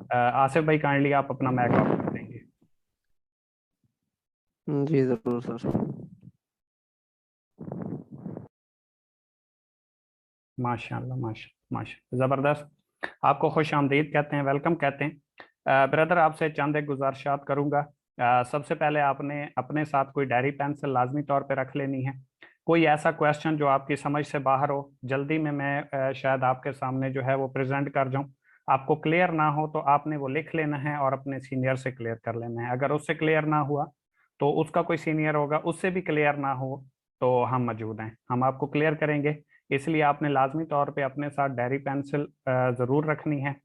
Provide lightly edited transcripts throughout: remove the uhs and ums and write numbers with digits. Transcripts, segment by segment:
आसिफ भाई काइंडली आप अपना माइक ऑफ कर देंगे। जी जरूर सर। माशाल्लाह माशा ज़बरदस्त। आपको खुश आमदीद कहते हैं, वेलकम कहते हैं। ब्रदर आपसे चंद एक गुजारिशात करूंगा। सबसे पहले आपने अपने साथ कोई डायरी पेंसिल लाजमी तौर पे रख लेनी है। कोई ऐसा क्वेश्चन जो आपकी समझ से बाहर हो, जल्दी में मैं शायद आपके सामने जो है वो प्रेजेंट कर जाऊं, आपको क्लियर ना हो तो आपने वो लिख लेना है और अपने सीनियर से क्लियर कर लेना है। अगर उससे क्लियर ना हुआ तो उसका कोई सीनियर होगा, उससे भी क्लियर ना हो तो हम मौजूद हैं, हम आपको क्लियर करेंगे। इसलिए आपने लाजमी तौर पे अपने साथ डायरी पेंसिल ज़रूर रखनी है।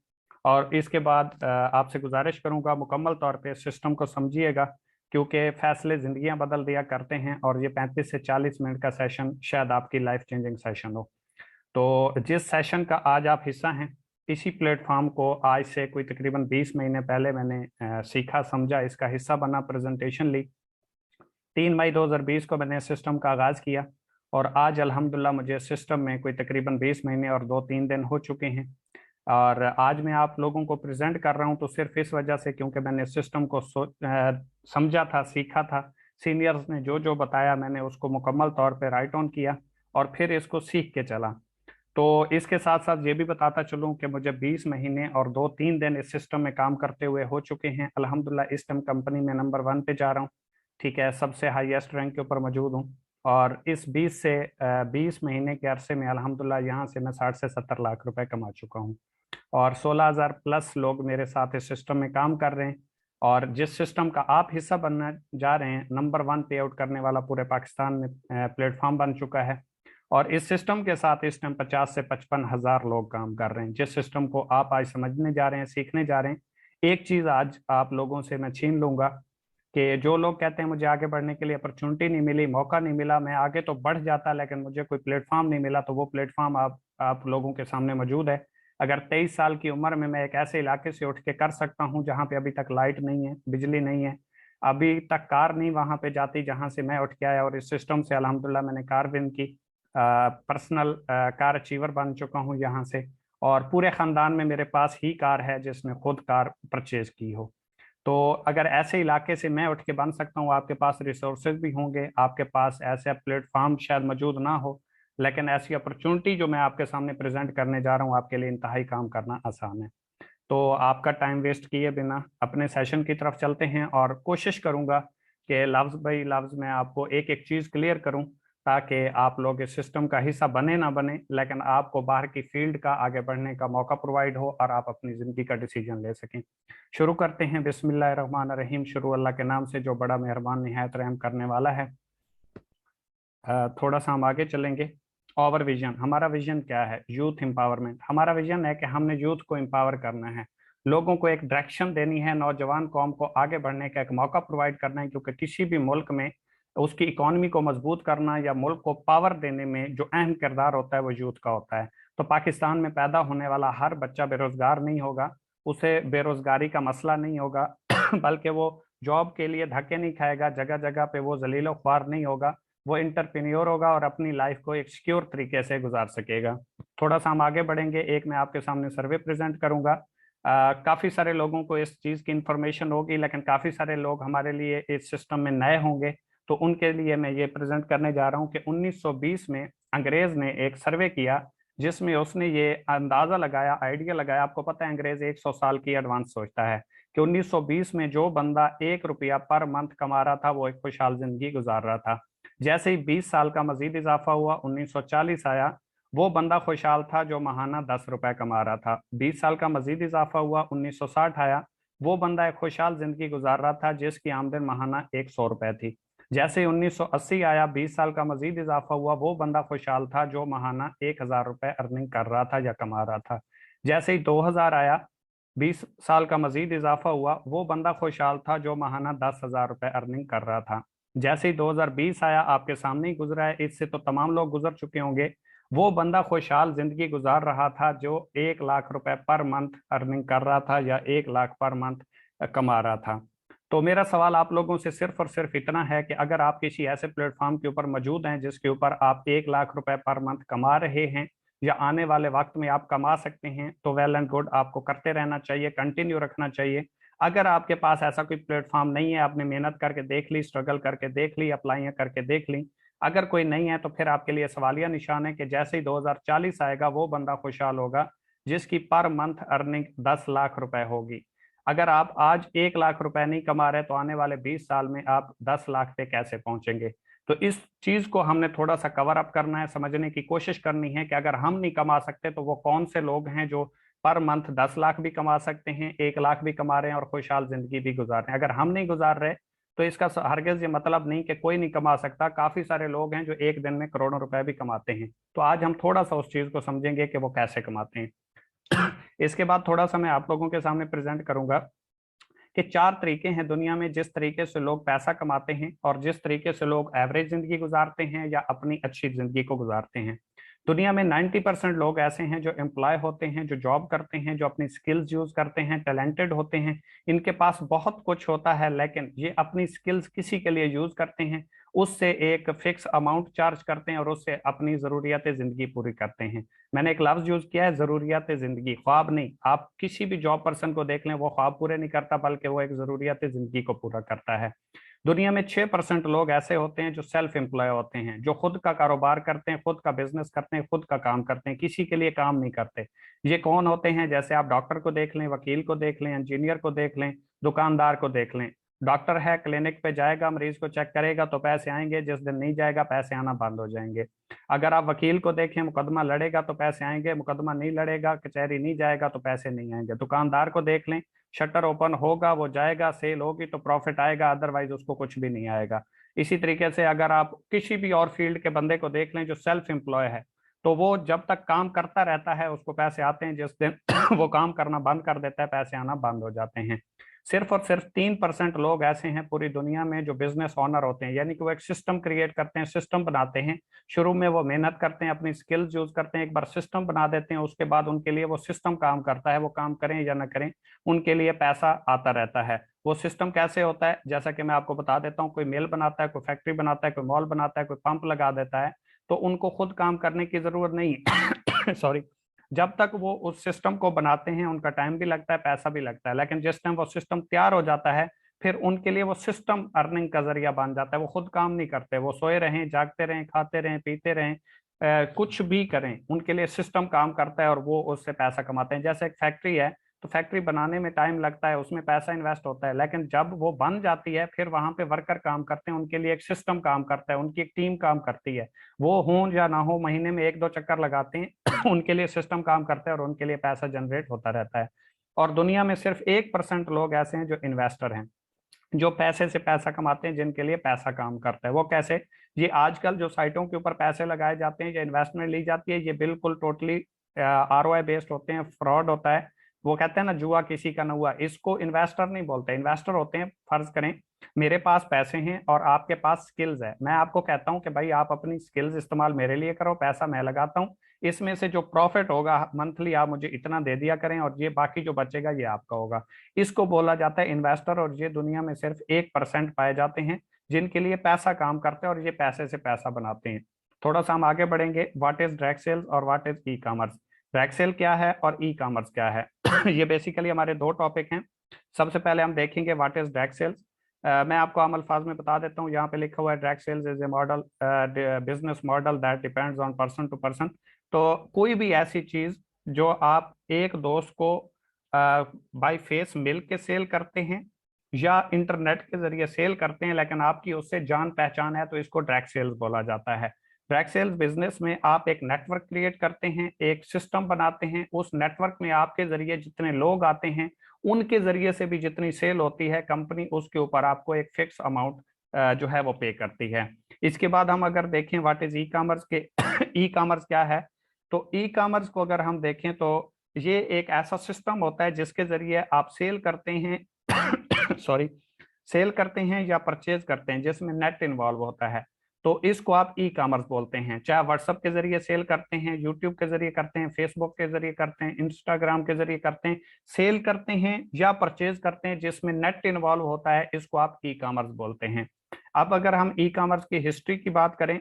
और इसके बाद आपसे गुजारिश करूंगा मुकम्मल तौर पे सिस्टम को समझिएगा, क्योंकि फैसले ज़िंदगियां बदल दिया करते हैं और ये 35 से 40 मिनट का सेशन शायद आपकी लाइफ चेंजिंग सेशन हो। तो जिस सेशन का आज आप हिस्सा हैं, इसी प्लेटफॉर्म को आज से कोई तकरीबन 20 महीने पहले मैंने सीखा, समझा, इसका हिस्सा बना, प्रेजेंटेशन ली। 3 मई 2020 को मैंने सिस्टम का आगाज किया और आज अल्हम्दुलिल्लाह मुझे सिस्टम में कोई तकरीबन 20 महीने और 2-3 दिन हो चुके हैं। और आज मैं आप लोगों को प्रेजेंट कर रहा हूं तो सिर्फ इस वजह से क्योंकि मैंने सिस्टम को समझा था, सीखा था। सीनियर्स ने जो जो बताया मैंने उसको मुकम्मल तौर पे राइट ऑन किया और फिर इसको सीख के चला। तो इसके साथ साथ ये भी बताता चलूं कि मुझे 20 महीने और 2-3 दिन इस सिस्टम में काम करते हुए हो चुके हैं। अल्हम्दुलिल्लाह इस टाइम कंपनी में नंबर 1 पे जा रहा हूँ। ठीक है, सबसे हाईएस्ट रैंक के ऊपर मौजूद हूँ। और इस 20 महीने के अरसे में अल्हम्दुलिल्लाह यहाँ से मैं 60 से 70 लाख रुपए कमा चुका हूँ। और 16,000 प्लस लोग मेरे साथ इस सिस्टम में काम कर रहे हैं। और जिस सिस्टम का आप हिस्सा बनना जा रहे हैं, नंबर 1 पे आउट करने वाला पूरे पाकिस्तान में प्लेटफॉर्म बन चुका है। और इस सिस्टम के साथ इस टाइम 50 से 55 हज़ार लोग काम कर रहे हैं। जिस सिस्टम को आप आज समझने जा रहे हैं, सीखने जा रहे हैं, एक चीज आज आप लोगों से मैं छीन लूंगा कि जो लोग कहते हैं मुझे आगे बढ़ने के लिए अपॉर्चुनिटी नहीं मिली, मौका नहीं मिला, मैं आगे तो बढ़ जाता लेकिन मुझे कोई प्लेटफॉर्म नहीं मिला, तो वो प्लेटफॉर्म आप लोगों के सामने मौजूद है। अगर 23 साल की उम्र में मैं एक ऐसे इलाके से उठ के कर सकता हूं जहां पे अभी तक लाइट नहीं है, बिजली नहीं है, अभी तक कार नहीं वहां पे जाती जहां से मैं उठ के आया, और इस सिस्टम से अल्हम्दुलिल्लाह मैंने कार विन की, पर्सनल कार अचीवर बन चुका हूं यहाँ से। और पूरे खानदान में मेरे पास ही कार है जिसने खुद कार परचेज की हो। तो अगर ऐसे इलाके से मैं उठ के बन सकता हूँ, आपके पास रिसोर्सेज भी होंगे, आपके पास ऐसे प्लेटफॉर्म शायद मौजूद ना हो, लेकिन ऐसी अपॉर्चुनिटी जो मैं आपके सामने प्रेजेंट करने जा रहा हूँ आपके लिए इंतहाई काम करना आसान है। तो आपका टाइम वेस्ट किए बिना अपने सेशन की तरफ चलते हैं, और कोशिश करूंगा कि लफ्ज बाई लफ्ज मैं आपको एक एक चीज क्लियर करूं, ताकि आप लोग इस सिस्टम का हिस्सा बने ना बने, लेकिन आपको बाहर की फील्ड का आगे बढ़ने का मौका प्रोवाइड हो और आप अपनी जिंदगी का डिसीजन ले सकें। शुरू करते हैं, बिस्मिल्लाहिर्रहमानिर्रहीम। शुरू अल्लाह के नाम से जो बड़ा मेहरबान निहायत रहम करने वाला है। थोड़ा सा हम आगे चलेंगे। ओवर विजन, हमारा विजन क्या है? Youth empowerment. हमारा विजन है कि हमने यूथ को एम्पावर करना है, लोगों को एक डायरेक्शन देनी है, नौजवान कौम को आगे बढ़ने का एक मौका प्रोवाइड करना है, क्योंकि किसी भी मुल्क में उसकी इकोनॉमी को मजबूत करना या मुल्क को पावर देने में जो अहम किरदार होता है वो यूथ का होता है। तो पाकिस्तान में पैदा होने वाला हर बच्चा बेरोजगार नहीं होगा, उसे बेरोजगारी का मसला नहीं होगा बल्कि वो जॉब के लिए धक्के नहीं खाएगा, जगह जगह पे वो जलीलो ख्वार नहीं होगा, वो इंटरप्रेन्योर होगा और अपनी लाइफ को एक सिक्योर तरीके से गुजार सकेगा। थोड़ा सा हम आगे बढ़ेंगे, एक मैं आपके सामने सर्वे प्रेजेंट करूंगा। काफी सारे लोगों को इस चीज की इंफॉर्मेशन होगी, लेकिन काफी सारे लोग हमारे लिए इस सिस्टम में नए होंगे, तो उनके लिए मैं ये प्रेजेंट करने जा रहा हूँ कि 1920 में अंग्रेज ने एक सर्वे किया, जिसमें उसने ये अंदाजा लगाया, आइडिया लगाया। आपको पता है अंग्रेज 100 साल की एडवांस सोचता है, कि 1920 में जो बंदा 1 रुपया पर मंथ कमा रहा था वो एक खुशहाल जिंदगी गुजार रहा था। जैसे ही 20 साल का मजीद इजाफा हुआ, 1940 आया, वो बंदा खुशहाल था जो महाना 10 रुपए कमा रहा था। 20 साल का मजीद इजाफा हुआ, 1960 आया, वो बंदा एक खुशहाल जिंदगी गुजार रहा था जिसकी आमदन महाना 100 रुपए थी। जैसे ही 1980 आया, 20 साल का मजीद इजाफा हुआ, वो बंदा खुशहाल था जो महाना 1,000 रुपए अर्निंग कर रहा था या कमा रहा था। जैसे ही 2000 आया, 20 साल का मजीद इजाफा हुआ, वो बंदा खुशहाल था जो महाना 10,000 रुपए अर्निंग कर रहा था। जैसे ही 2020 आया, आपके सामने ही गुजरा है, इससे तो तमाम लोग गुजर चुके होंगे, वो बंदा खुशहाल जिंदगी गुजार रहा था जो 1 लाख रुपए पर मंथ अर्निंग कर रहा था या 1 लाख पर मंथ कमा रहा था। तो मेरा सवाल आप लोगों से सिर्फ और सिर्फ इतना है कि अगर आप किसी ऐसे प्लेटफॉर्म के ऊपर मौजूद हैं जिसके ऊपर आप 1 लाख रुपए पर मंथ कमा रहे हैं, या आने वाले वक्त में आप कमा सकते हैं तो वेल एंड गुड, आपको करते रहना चाहिए, कंटिन्यू रखना चाहिए। अगर आपके पास ऐसा कोई प्लेटफॉर्म नहीं है, आपने मेहनत करके देख ली, स्ट्रगल करके देख ली, अप्लाई करके देख ली, अगर कोई नहीं है तो फिर आपके लिए सवालिया निशान है कि जैसे ही 2040 आएगा वो बंदा खुशहाल होगा जिसकी पर मंथ अर्निंग 10 लाख रुपए होगी। अगर आप आज 1 लाख रुपए नहीं कमा रहे तो आने वाले 20 साल में आप 10 लाख पे कैसे पहुंचेंगे? तो इस चीज को हमने थोड़ा सा कवर अप करना है, समझने की कोशिश करनी है कि अगर हम नहीं कमा सकते तो वो कौन से लोग हैं जो पर मंथ 10 लाख भी कमा सकते हैं, 1 लाख भी कमा रहे हैं और खुशहाल जिंदगी भी गुजार रहे हैं। अगर हम नहीं गुजार रहे तो इसका हरगिज ये मतलब नहीं कि कोई नहीं कमा सकता। काफी सारे लोग हैं जो एक दिन में करोड़ों रुपए भी कमाते हैं। तो आज हम थोड़ा सा उस चीज को समझेंगे कि वो कैसे कमाते हैं। इसके बाद थोड़ा सा मैं आप लोगों के सामने प्रेजेंट करूंगा कि 4 तरीके हैं दुनिया में जिस तरीके से लोग पैसा कमाते हैं और जिस तरीके से लोग एवरेज जिंदगी गुजारते हैं या अपनी अच्छी जिंदगी को गुजारते हैं। दुनिया में 90% लोग ऐसे हैं जो एम्प्लॉय होते हैं, जो जॉब करते हैं, जो अपनी स्किल्स यूज करते हैं, टैलेंटेड होते हैं, इनके पास बहुत कुछ होता है, लेकिन ये अपनी स्किल्स किसी के लिए यूज करते हैं, उससे एक फिक्स अमाउंट चार्ज करते हैं और उससे अपनी जरूरियात जिंदगी पूरी करते हैं। मैंने एक लफ्ज यूज किया है, जरूरियात जिंदगी, ख्वाब नहीं। आप किसी भी जॉब पर्सन को देख लें, वो ख्वाब पूरे नहीं करता बल्कि वो एक जरूरियात जिंदगी को पूरा करता है। दुनिया में 6% लोग ऐसे होते हैं जो सेल्फ एम्प्लॉय होते हैं, जो खुद का कारोबार करते हैं, खुद का बिजनेस करते हैं, खुद का काम करते हैं, किसी के लिए काम नहीं करते। ये कौन होते हैं? जैसे आप डॉक्टर को देख लें, वकील को देख लें, इंजीनियर को देख लें, दुकानदार को देख लें। डॉक्टर है, क्लिनिक पे जाएगा, मरीज को चेक करेगा तो पैसे आएंगे, जिस दिन नहीं जाएगा पैसे आना बंद हो जाएंगे। अगर आप वकील को देखें, मुकदमा लड़ेगा तो पैसे आएंगे, मुकदमा नहीं लड़ेगा, कचहरी नहीं जाएगा तो पैसे नहीं आएंगे। दुकानदार को देख लें, शटर ओपन होगा, वो जाएगा, सेल होगी तो प्रॉफिट आएगा, अदरवाइज उसको कुछ भी नहीं आएगा। इसी तरीके से अगर आप किसी भी और फील्ड के बंदे को देख लें जो सेल्फ एम्प्लॉय है, तो वो जब तक काम करता रहता है उसको पैसे आते हैं, जिस दिन वो काम करना बंद कर देता है पैसे आना बंद हो जाते हैं। सिर्फ और सिर्फ 3% लोग ऐसे हैं पूरी दुनिया में जो बिजनेस ऑनर होते हैं, यानी कि वो एक सिस्टम क्रिएट करते हैं, सिस्टम बनाते हैं। शुरू में वो मेहनत करते हैं, अपनी स्किल्स यूज करते हैं, एक बार सिस्टम बना देते हैं, उसके बाद उनके लिए वो सिस्टम काम करता है। वो काम करें या ना करें, उनके लिए पैसा आता रहता है। वो सिस्टम कैसे होता है, जैसा कि मैं आपको बता देता हूँ। कोई मिल बनाता है, कोई फैक्ट्री बनाता है, कोई मॉल बनाता है, कोई पंप लगा देता है, तो उनको खुद काम करने की जरूरत नहीं सॉरी। जब तक वो उस सिस्टम को बनाते हैं उनका टाइम भी लगता है, पैसा भी लगता है, लेकिन जिस टाइम वो सिस्टम तैयार हो जाता है फिर उनके लिए वो सिस्टम अर्निंग का जरिया बन जाता है। वो खुद काम नहीं करते, वो सोए रहें, जागते रहें, खाते रहें, पीते रहें, कुछ भी करें, उनके लिए सिस्टम काम करता है और वो उससे पैसा कमाते हैं। जैसे एक फैक्ट्री है, तो फैक्ट्री बनाने में टाइम लगता है, उसमें पैसा इन्वेस्ट होता है, लेकिन जब वो बन जाती है फिर वहां पे वर्कर काम करते हैं, उनके लिए एक सिस्टम काम करता है, उनकी एक टीम काम करती है। वो हो या ना हो, महीने में 1-2 चक्कर लगाते हैं उनके लिए सिस्टम काम करता है और उनके लिए पैसा जनरेट होता रहता है। और दुनिया में सिर्फ 1% लोग ऐसे हैं जो इन्वेस्टर हैं, जो पैसे से पैसा कमाते हैं, जिनके लिए पैसा काम करता है। वो कैसे? ये आजकल जो साइटों के ऊपर पैसे लगाए जाते हैं या इन्वेस्टमेंट ली जाती है, ये बिल्कुल टोटली ROI बेस्ड होते हैं, फ्रॉड होता है। वो कहते हैं ना, जुआ किसी का न हुआ। इसको इन्वेस्टर नहीं बोलते। इन्वेस्टर होते हैं, फर्ज करें मेरे पास पैसे हैं और आपके पास स्किल्स है, मैं आपको कहता हूं कि भाई आप अपनी स्किल्स इस्तेमाल मेरे लिए करो, पैसा मैं लगाता हूं, इसमें से जो प्रॉफिट होगा मंथली आप मुझे इतना दे दिया करें और ये बाकी जो बचेगा ये आपका होगा। इसको बोला जाता है इन्वेस्टर। और ये दुनिया में सिर्फ 1% पाए जाते हैं जिनके लिए पैसा काम करते हैं और ये पैसे से पैसा बनाते हैं। थोड़ा सा हम आगे बढ़ेंगे, व्हाट इज डायरेक्ट सेल्स और what is e commerce. Direct sale क्या है और ई कॉमर्स क्या है? ये बेसिकली हमारे 2 टॉपिक हैं। सबसे पहले हम देखेंगे व्हाट इज डायरेक्ट सेल्स। मैं आपको आम अल्फाज में बता देता हूँ, यहाँ पे लिखा हुआ है direct sales is a model, business model that depends on person to person. तो कोई भी ऐसी चीज जो आप एक दोस्त को बाय फेस मिल के सेल करते हैं या इंटरनेट के जरिए सेल करते हैं, लेकिन आपकी उससे जान पहचान है, तो इसको डायरेक्ट सेल्स बोला जाता है। डायरेक्ट सेल्स बिजनेस में आप एक नेटवर्क क्रिएट करते हैं, एक सिस्टम बनाते हैं, उस नेटवर्क में आपके जरिए जितने लोग आते हैं उनके जरिए से भी जितनी सेल होती है, कंपनी उसके ऊपर आपको एक फिक्स अमाउंट जो है वो पे करती है। इसके बाद हम अगर देखें व्हाट इज ई कॉमर्स के ई कॉमर्स क्या है, तो ई कॉमर्स को अगर हम देखें तो ये एक ऐसा सिस्टम होता है जिसके जरिए आप सेल करते हैं सॉरी, सेल करते हैं या परचेज करते हैं, जिसमें नेट इन्वॉल्व होता है। तो इसको आप ई कॉमर्स बोलते हैं। चाहे व्हाट्सएप के जरिए सेल करते हैं, यूट्यूब के जरिए करते हैं, फेसबुक के जरिए करते हैं, इंस्टाग्राम के जरिए करते हैं, सेल करते हैं या परचेज करते हैं जिसमें नेट इन्वॉल्व होता है, इसको आप ई कॉमर्स बोलते हैं। अब अगर हम ई कॉमर्स की हिस्ट्री की बात करें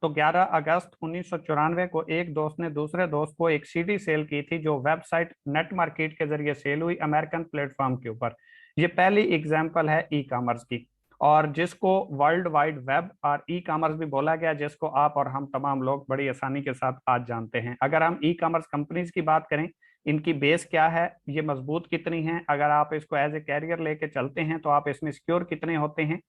तो 11 अगस्त 1994 को एक दोस्त ने दूसरे दोस्त को एक सीडी सेल की थी, जो वेबसाइट नेट मार्केट के जरिए सेल हुई अमेरिकन प्लेटफॉर्म के ऊपर। ये पहली एग्जांपल है ई कॉमर्स की, और जिसको वर्ल्ड वाइड वेब और ई कॉमर्स भी बोला गया, जिसको आप और हम तमाम लोग बड़ी आसानी के साथ आज जानते हैं। अगर हम ई कॉमर्स कंपनीज की बात करें, इनकी बेस क्या है, ये मजबूत कितनी है, अगर आप इसको एज ए कैरियर लेके चलते हैं तो आप इसमें सिक्योर कितने होते हैं।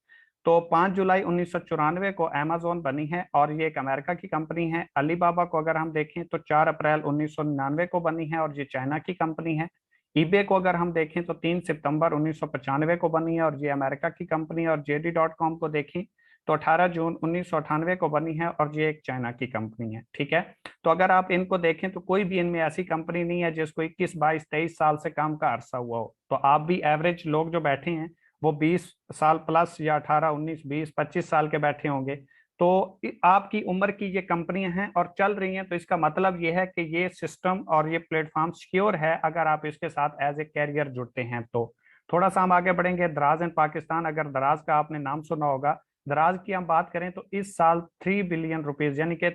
तो 5 जुलाई 1994 को अमेजोन बनी है और ये एक अमेरिका की कंपनी है। अलीबाबा को अगर हम देखें तो 4 अप्रैल 1999 को बनी है और ये चाइना की कंपनी है। ईबे को अगर हम देखें तो 3 सितंबर 1995 को बनी है और ये अमेरिका की कंपनी है। और JD.com को देखें तो 18 जून 1998 को बनी है और ये एक चाइना की कंपनी है। ठीक है, तो अगर आप इनको देखें तो कोई भी इनमें ऐसी कंपनी नहीं है जिसको 21, 22, 23 साल से काम का अरसा हुआ हो। तो आप भी एवरेज लोग जो बैठे हैं वो 20 साल प्लस या 18, 19, 20, 25 साल के बैठे होंगे। तो आपकी उम्र की ये कंपनियां हैं और चल रही हैं, तो इसका मतलब ये है कि ये सिस्टम और ये प्लेटफॉर्म सिक्योर है अगर आप इसके साथ एज ए कैरियर जुड़ते हैं तो। थोड़ा सा हम आगे बढ़ेंगे। दराज एंड पाकिस्तान, अगर दराज का आपने नाम सुना होगा। दराज की हम बात करें तो इस साल 3 बिलियन रुपीज यानी कि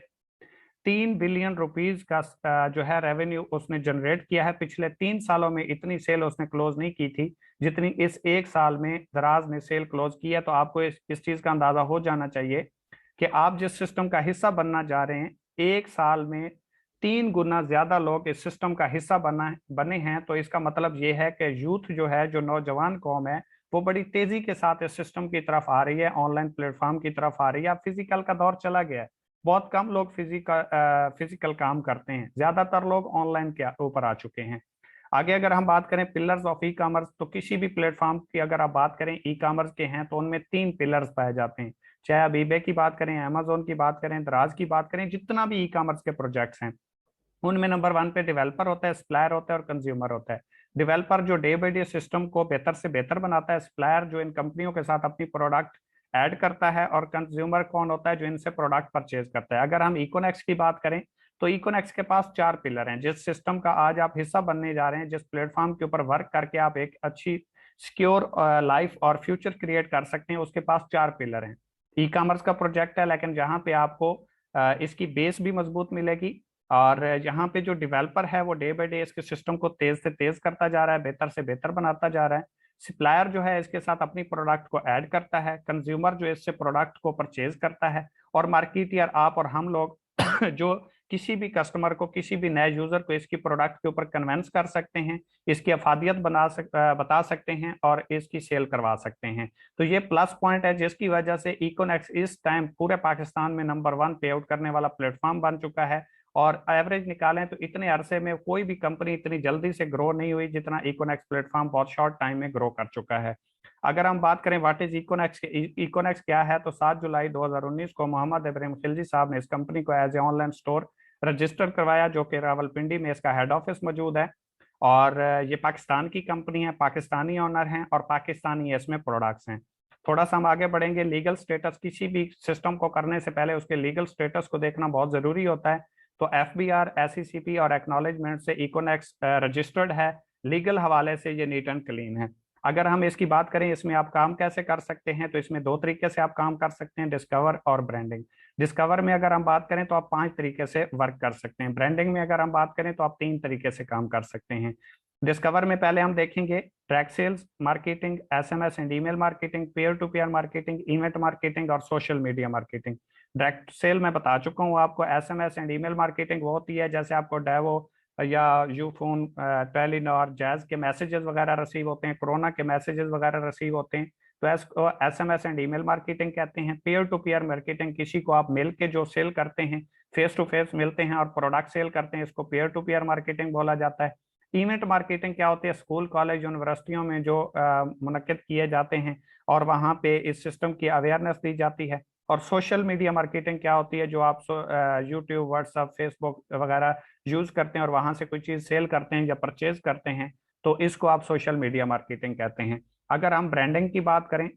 3 बिलियन रुपीज का जो है रेवेन्यू उसने जनरेट किया है। पिछले 3 सालों में इतनी सेल उसने क्लोज नहीं की थी जितनी इस एक साल में दराज ने सेल क्लोज की है। तो आपको इस चीज का अंदाजा हो जाना चाहिए कि आप जिस सिस्टम का हिस्सा बनना जा रहे हैं, एक साल में 3 गुना ज्यादा लोग इस सिस्टम का हिस्सा बने हैं। तो इसका मतलब ये है कि यूथ जो है, जो नौजवान कौम है, वो बड़ी तेजी के साथ इस सिस्टम की तरफ आ रही है, ऑनलाइन प्लेटफॉर्म की तरफ आ रही है। अब फिजिकल का दौर चला गया है, बहुत कम लोग फिजिकल काम करते हैं, ज्यादातर लोग ऑनलाइन के ऊपर आ चुके हैं। आगे अगर हम बात करें पिलर्स ऑफ ई कॉमर्स, तो किसी भी प्लेटफॉर्म की अगर आप बात करें ई कॉमर्स के हैं तो उनमें 3 पिलर्स पाए जाते हैं। चाहे आप ईबे की बात करें, अमेजोन की बात करें, दराज की बात करें, जितना भी ई कॉमर्स के प्रोजेक्ट्स हैं उनमें नंबर 1 पे डेवलपर होता है, सप्लायर होता है और कंज्यूमर होता है। डेवलपर जो डे बाई डे सिस्टम को बेहतर से बेहतर बनाता है, सप्लायर जो इन कंपनियों के साथ अपनी प्रोडक्ट ऐड करता है, और कंज्यूमर कौन होता है, जो इनसे प्रोडक्ट परचेज करता है। अगर हम इकोनेक्स की बात करें तो इकोनेक्स के पास 4 पिलर हैं। जिस सिस्टम का आज आप हिस्सा बनने जा रहे हैं, जिस प्लेटफॉर्म के ऊपर वर्क करके आप एक अच्छी सिक्योर लाइफ और फ्यूचर क्रिएट कर सकते हैं, उसके पास 4 पिलर हैं। ई कॉमर्स का प्रोजेक्ट है, लेकिन जहां पे आपको इसकी बेस भी मजबूत मिलेगी, और यहाँ पे जो डेवलपर है वो डे बाई डे इसके सिस्टम को तेज से तेज करता जा रहा है, बेहतर से बेहतर बनाता जा रहा है। सप्लायर जो है इसके साथ अपनी प्रोडक्ट को ऐड करता है, कंज्यूमर जो इससे प्रोडक्ट को परचेज करता है, और मार्केटियर आप और हम लोग जो किसी भी कस्टमर को, किसी भी नए यूजर को इसकी प्रोडक्ट के ऊपर कन्वेंस कर सकते हैं, इसकी अफादियत बता सकते हैं और इसकी सेल करवा सकते हैं। तो ये प्लस पॉइंट है जिसकी वजह से इकोनेक्स इस टाइम पूरे पाकिस्तान में नंबर 1 पे आउट करने वाला प्लेटफॉर्म बन चुका है। और एवरेज निकालें तो इतने अरसे में कोई भी कंपनी इतनी जल्दी से ग्रो नहीं हुई जितना इकोनेक्स प्लेटफॉर्म बहुत शॉर्ट टाइम में ग्रो कर चुका है। अगर हम बात करें व्हाट इज इकोनेक्स, इकोनेक्स क्या है, तो 7 जुलाई 2019 को मोहम्मद इब्राहिम खिलजी साहब ने इस कंपनी को as a online store register करवाया, जो कि रावलपिंडी में इसका हेड ऑफिस मौजूद है। और ये पाकिस्तान की कंपनी है, पाकिस्तानी ओनर हैं और पाकिस्तानी इसमें प्रोडक्ट्स हैं। थोड़ा सा हम आगे बढ़ेंगे। लीगल स्टेटस, किसी भी सिस्टम को करने से पहले उसके लीगल स्टेटस को देखना बहुत जरूरी होता है। तो FBR, SECP और एक्नॉलेजमेंट से इकोनेक्स रजिस्टर्ड है। लीगल हवाले से ये नीट एंड क्लीन है। अगर हम इसकी बात करें इसमें आप काम कैसे कर सकते हैं, तो इसमें 2 तरीके से आप काम कर सकते हैं, डिस्कवर और ब्रांडिंग। डिस्कवर में अगर हम बात करें तो आप 5 तरीके से वर्क कर सकते हैं। ब्रांडिंग में अगर हम बात करें तो आप 3 तरीके से काम कर सकते हैं। डिस्कवर में पहले हम देखेंगे track sales marketing, SMS and email marketing, peer to peer marketing, event marketing और social media marketing. Direct sale मैं बता चुका हूँ आपको। SMS एंड ईमेल मार्केटिंग वो होती है जैसे आपको डेवो या यूफोन, टेलीनॉर, जैज के मैसेजेस वगैरह रिसीव होते हैं, कोरोना के मैसेजेस वगैरह रिसीव होते हैं, तो SMS एंड ईमेल मार्केटिंग कहते हैं। पेयर टू पेयर मार्केटिंग, किसी को आप मिल के जो सेल करते हैं, फेस टू फेस मिलते हैं और प्रोडक्ट सेल करते हैं, इसको पेयर टू पेयर मार्केटिंग बोला जाता है। इवेंट मार्केटिंग क्या होती है, स्कूल कॉलेज यूनिवर्सिटियों में जो मुनक्किद किए जाते हैं और वहाँ पे इस सिस्टम की अवेयरनेस दी जाती है। और सोशल मीडिया मार्केटिंग क्या होती है, जो आप यूट्यूब, व्हाट्सएप, फेसबुक वगैरह यूज करते हैं और वहां से कोई चीज सेल करते हैं या परचेज करते हैं, तो इसको आप सोशल मीडिया मार्केटिंग कहते हैं। अगर हम ब्रांडिंग की बात करें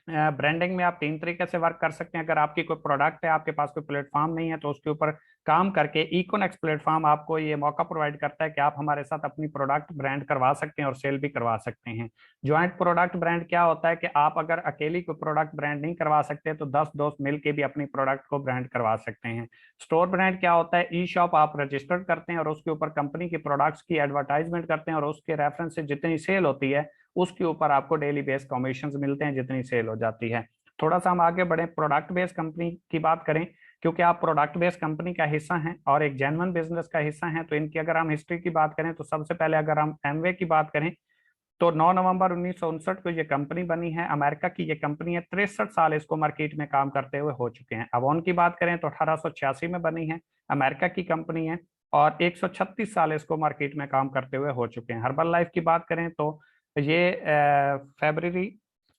ब्रांडिंग में आप तीन तरीके से वर्क कर सकते हैं। अगर आपकी कोई प्रोडक्ट है, आपके पास कोई प्लेटफॉर्म नहीं है, तो उसके ऊपर काम करके इकोनेक्स प्लेटफॉर्म आपको ये मौका प्रोवाइड करता है कि आप हमारे साथ अपनी प्रोडक्ट ब्रांड करवा सकते हैं और सेल भी करवा सकते हैं। ज्वाइंट प्रोडक्ट ब्रांड क्या होता है कि आप अगर अकेली कोई प्रोडक्ट ब्रांड नहीं करवा सकते तो 10 दोस्त मिलकर भी अपनी प्रोडक्ट को ब्रांड करवा सकते हैं। स्टोर ब्रांड क्या होता है, ई शॉप आप रजिस्टर्ड करते हैं और उसके ऊपर कंपनी की प्रोडक्ट्स की एडवर्टाइजमेंट करते हैं और उसके रेफरेंस से जितनी सेल होती है उसके ऊपर आपको डेली बेस कमीशन मिलते हैं जितनी सेल हो जाती है। थोड़ा सा हम आगे बढ़े, प्रोडक्ट बेस्ड कंपनी की बात करें, क्योंकि आप प्रोडक्ट बेस्ड कंपनी का हिस्सा हैं और एक जेन्युइन बिजनेस का हिस्सा हैं, तो इनकी अगर हम हिस्ट्री की बात करें तो सबसे पहले अगर हम एमवे की बात करें तो 9 नवंबर 1959 को ये कंपनी बनी है। अमेरिका की ये कंपनी है, 63 साल इसको मार्केट में काम करते हुए हो चुके हैं। अवॉन की बात करें तो 1886 में बनी है, अमेरिका की कंपनी है और 136 साल इसको मार्केट में काम करते हुए हो चुके हैं। हर्बल लाइफ की बात करें तो ये फरवरी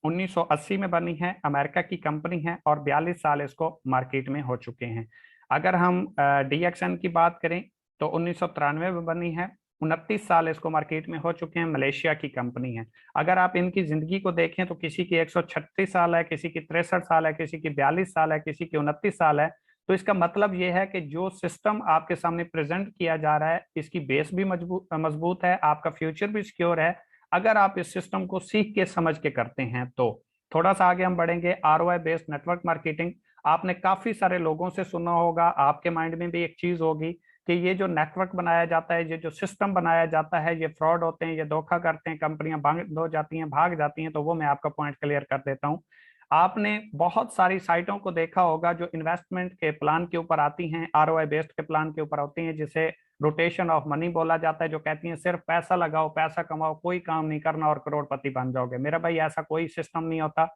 1980 में बनी है, अमेरिका की कंपनी है और 42 साल इसको मार्केट में हो चुके हैं। अगर हम डीएक्सएन की बात करें तो 1993 में बनी है, 29 साल इसको मार्केट में हो चुके हैं, मलेशिया की कंपनी है। अगर आप इनकी जिंदगी को देखें तो किसी की 136 साल है, किसी की 63 साल है, किसी की 42 साल है, किसी की 29 साल है। तो इसका मतलब ये है कि जो सिस्टम आपके सामने प्रेजेंट किया जा रहा है इसकी बेस भी मजबूत मजबूत है, आपका फ्यूचर भी सिक्योर है अगर आप इस सिस्टम को सीख के समझ के करते हैं तो। थोड़ा सा आगे हम बढ़ेंगे, आरओआई बेस्ड नेटवर्क मार्केटिंग। आपने काफी सारे लोगों से सुना होगा, आपके माइंड में भी एक चीज होगी कि ये जो नेटवर्क बनाया जाता है, ये जो सिस्टम बनाया जाता है, ये फ्रॉड होते हैं, ये धोखा करते हैं, कंपनियां बंद हो जाती हैं, भाग जाती हैं। तो वो मैं आपका पॉइंट क्लियर कर देता हूँ। आपने बहुत सारी साइटों को देखा होगा जो इन्वेस्टमेंट के प्लान के ऊपर आती हैं, आरओआई बेस्ड के प्लान के ऊपर होती हैं, जिसे रोटेशन ऑफ मनी बोला जाता है, जो कहती हैं सिर्फ पैसा लगाओ, पैसा कमाओ, कोई काम नहीं करना और करोड़पति बन जाओगे। मेरा भाई ऐसा कोई सिस्टम नहीं होता,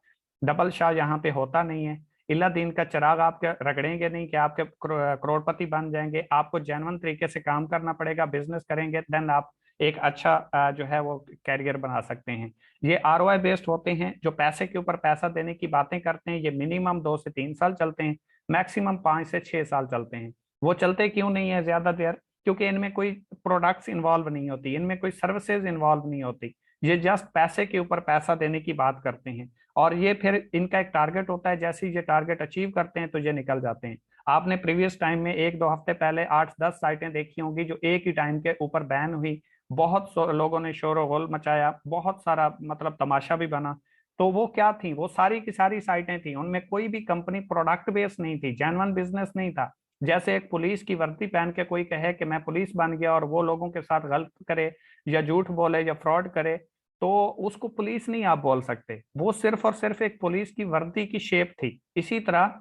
डबल शाह यहाँ पे होता नहीं है। इला दिन का चिराग आपके रगड़ेंगे नहीं कि आपके करोड़पति बन जाएंगे। आपको जेन्युइन तरीके से काम करना पड़ेगा, बिजनेस करेंगे देन आप एक अच्छा जो है वो कैरियर बना सकते हैं। ये आरओआई बेस्ड होते हैं, जो पैसे के ऊपर पैसा देने की बातें करते हैं। ये मिनिमम 2 से 3 साल चलते हैं, मैक्सिमम 5 से 6 साल चलते हैं। वो चलते क्यों नहीं है ज्यादा देर, क्योंकि इनमें कोई प्रोडक्ट्स इन्वॉल्व नहीं होती, इनमें कोई सर्विसेज इन्वॉल्व नहीं होती। ये जस्ट पैसे के ऊपर पैसा देने की बात करते हैं और ये फिर इनका एक टारगेट होता है, जैसे ही ये टारगेट अचीव करते हैं तो ये निकल जाते हैं। आपने प्रीवियस टाइम में 1-2 हफ्ते पहले 8-10 साइटें देखी होंगी जो एक ही टाइम के ऊपर बैन हुई। बहुत लोगों ने शोर गोल मचाया, बहुत सारा मतलब तमाशा भी बना। तो वो क्या थी, वो सारी की सारी साइटें थी, उनमें कोई भी कंपनी प्रोडक्ट बेस्ड नहीं थी, जेन्युइन बिजनेस नहीं था। जैसे एक पुलिस की वर्दी पहन के कोई कहे कि मैं पुलिस बन गया और वो लोगों के साथ गलत करे या झूठ बोले या फ्रॉड करे, तो उसको पुलिस नहीं आप बोल सकते। वो सिर्फ और सिर्फ एक पुलिस की वर्दी की शेप थी। इसी तरह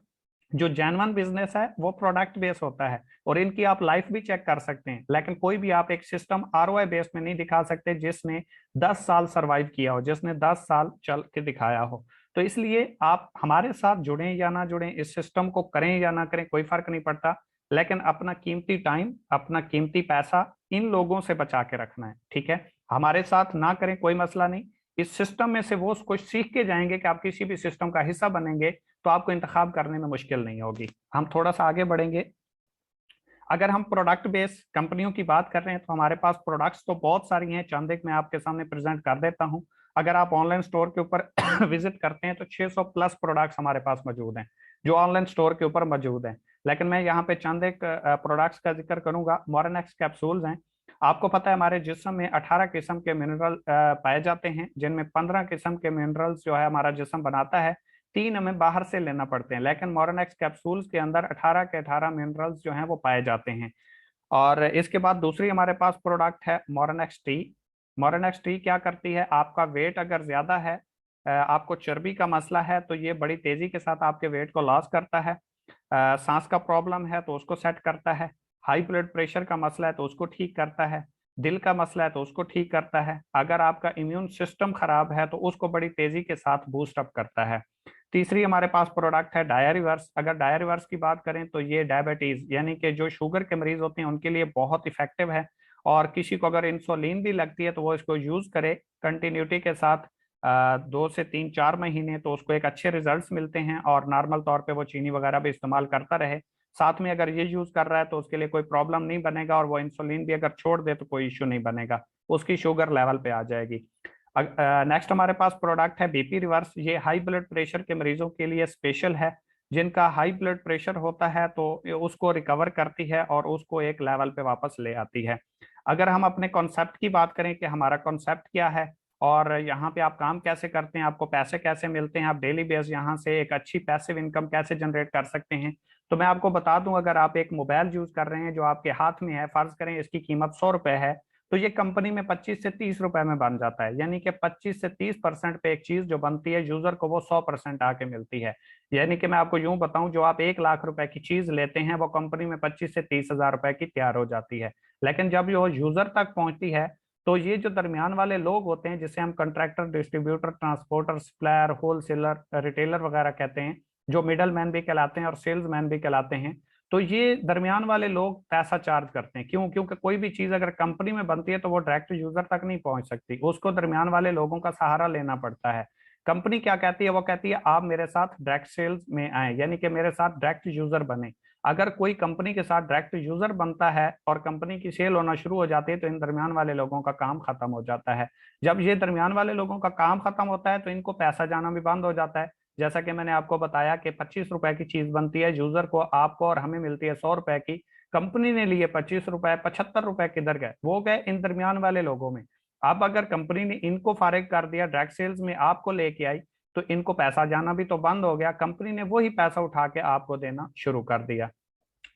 जो जेन्युइन बिजनेस है वो प्रोडक्ट बेस होता है और इनकी आप लाइफ भी चेक कर सकते हैं, लेकिन कोई भी आप एक सिस्टम आरओआई बेस में नहीं दिखा सकते जिसने 10 साल सरवाइव किया हो, जिसने 10 साल चल के दिखाया हो। तो इसलिए आप हमारे साथ जुड़ें या ना जुड़ें, इस सिस्टम को करें या ना करें, कोई फर्क नहीं पड़ता, लेकिन अपना कीमती टाइम, अपना कीमती पैसा इन लोगों से बचा के रखना है। ठीक है, हमारे साथ ना करें कोई मसला नहीं, इस सिस्टम में से वो कुछ सीख के जाएंगे कि आप किसी भी सिस्टम का हिस्सा बनेंगे तो आपको इंतखाब करने में मुश्किल नहीं होगी। हम थोड़ा सा आगे बढ़ेंगे, अगर हम प्रोडक्ट बेस्ड कंपनियों की बात कर रहे हैं तो हमारे पास प्रोडक्ट्स तो बहुत सारी हैं, चंद एक मैं आपके सामने प्रेजेंट कर देता हूं। अगर आप ऑनलाइन स्टोर के ऊपर विजिट करते हैं तो 600 प्लस प्रोडक्ट्स हमारे पास मौजूद हैं जो ऑनलाइन स्टोर के ऊपर मौजूद हैं। लेकिन मैं यहाँ पे चंद एक प्रोडक्ट्स का जिक्र करूंगा। मॉर्निक्स कैप्सूल्स हैं। आपको पता है हमारे जिस्म में 18 किस्म के मिनरल पाए जाते हैं, जिनमें 15 किस्म के मिनरल्स जो है हमारा जिस्म बनाता है, 3 हमें बाहर से लेना पड़ते हैं। लेकिन मॉर्निक्स कैप्सूल्स के अंदर 18 के 18 मिनरल्स जो हैं वो पाए जाते हैं। और इसके बाद दूसरी हमारे पास प्रोडक्ट है मॉर्निक्स टी। मॉर्निक्स टी क्या करती है, आपका वेट अगर ज्यादा है, आपको चर्बी का मसला है, तो ये बड़ी तेजी के साथ आपके वेट को लॉस करता है। सांस का प्रॉब्लम है तो उसको सेट करता है। हाई ब्लड प्रेशर का मसला है तो उसको ठीक करता है। दिल का मसला है तो उसको ठीक करता है। अगर आपका इम्यून सिस्टम खराब है तो उसको बड़ी तेजी के साथ बूस्ट अप करता है। तीसरी हमारे पास प्रोडक्ट है डायरिवर्स। अगर डायरिवर्स की बात करें तो ये डायबिटीज यानी कि जो शुगर के मरीज होते हैं उनके लिए बहुत इफेक्टिव है। और किसी को अगर इंसुलिन भी लगती है तो वो इसको यूज करे कंटिन्यूटी के साथ 2 से 3-4 महीने, तो उसको एक अच्छे रिजल्ट्स मिलते हैं और नॉर्मल तौर पे वो चीनी वगैरह भी इस्तेमाल करता रहे। साथ में अगर ये यूज कर रहा है तो उसके लिए कोई प्रॉब्लम नहीं बनेगा और वो इंसुलिन भी अगर छोड़ दे तो कोई इश्यू नहीं बनेगा, उसकी शुगर लेवल पे आ जाएगी। नेक्स्ट हमारे पास प्रोडक्ट है बीपी रिवर्स। ये हाई ब्लड प्रेशर के मरीजों के लिए स्पेशल है, जिनका हाई ब्लड प्रेशर होता है तो ये उसको रिकवर करती है और उसको एक लेवल पे वापस ले आती है। अगर हम अपने कॉन्सेप्ट की बात करें कि हमारा कॉन्सेप्ट क्या है और यहाँ पे आप काम कैसे करते हैं, आपको पैसे कैसे मिलते हैं, आप डेली बेस यहाँ से एक अच्छी पैसिव इनकम कैसे जनरेट कर सकते हैं, तो मैं आपको बता दूं, अगर आप एक मोबाइल यूज कर रहे हैं जो आपके हाथ में है, फर्ज करें इसकी कीमत 100 रुपए है, तो ये कंपनी में 25 से 30 रुपए में बन जाता है। यानी कि 25 से 30% पे एक चीज जो बनती है यूजर को वो 100% आके मिलती है। यानी कि मैं आपको यूं बताऊं, जो आप 1 लाख रुपए की चीज लेते हैं वो कंपनी में 25 से 30 हजार रुपए की तैयार हो जाती है। लेकिन जब वो यूजर तक पहुंचती है तो ये जो दरमियान वाले लोग होते हैं, जिसे हम contractor, distributor, transporter, supplier, wholesaler, retailer वगैरह कहते हैं, जो मिडल मैन भी कहलाते हैं और सेल्स मैन भी कहलाते हैं, तो ये दरमियान वाले लोग पैसा चार्ज करते हैं। क्यों? क्योंकि कोई भी चीज अगर कंपनी में बनती है तो वो डायरेक्ट यूजर तक नहीं पहुंच सकती, उसको दरमियान वाले लोगों का सहारा लेना पड़ता है। कंपनी क्या कहती है? वो कहती है आप मेरे साथ डायरेक्ट सेल्स में आए, यानी कि मेरे साथ डायरेक्ट यूजर बने। अगर कोई कंपनी के साथ डायरेक्ट यूजर बनता है और कंपनी की सेल होना शुरू हो जाती है तो इन दरमियान वाले लोगों का काम खत्म हो जाता है। जब ये दरमियान वाले लोगों का काम खत्म होता है तो इनको पैसा जाना भी बंद हो जाता है। जैसा कि मैंने आपको बताया कि 25 रुपए की चीज बनती है, यूजर को, आपको और हमें मिलती है 100 रुपए की। कंपनी ने लिए 25 रुपए, 75 रुपए किधर गए? वो गए इन दरमियान वाले लोगों में। अब अगर कंपनी ने इनको फारिग कर दिया, डायरेक्ट सेल्स में आपको लेके आई, तो इनको पैसा जाना भी तो बंद हो गया, कंपनी ने वही पैसा उठा के आपको देना शुरू कर दिया।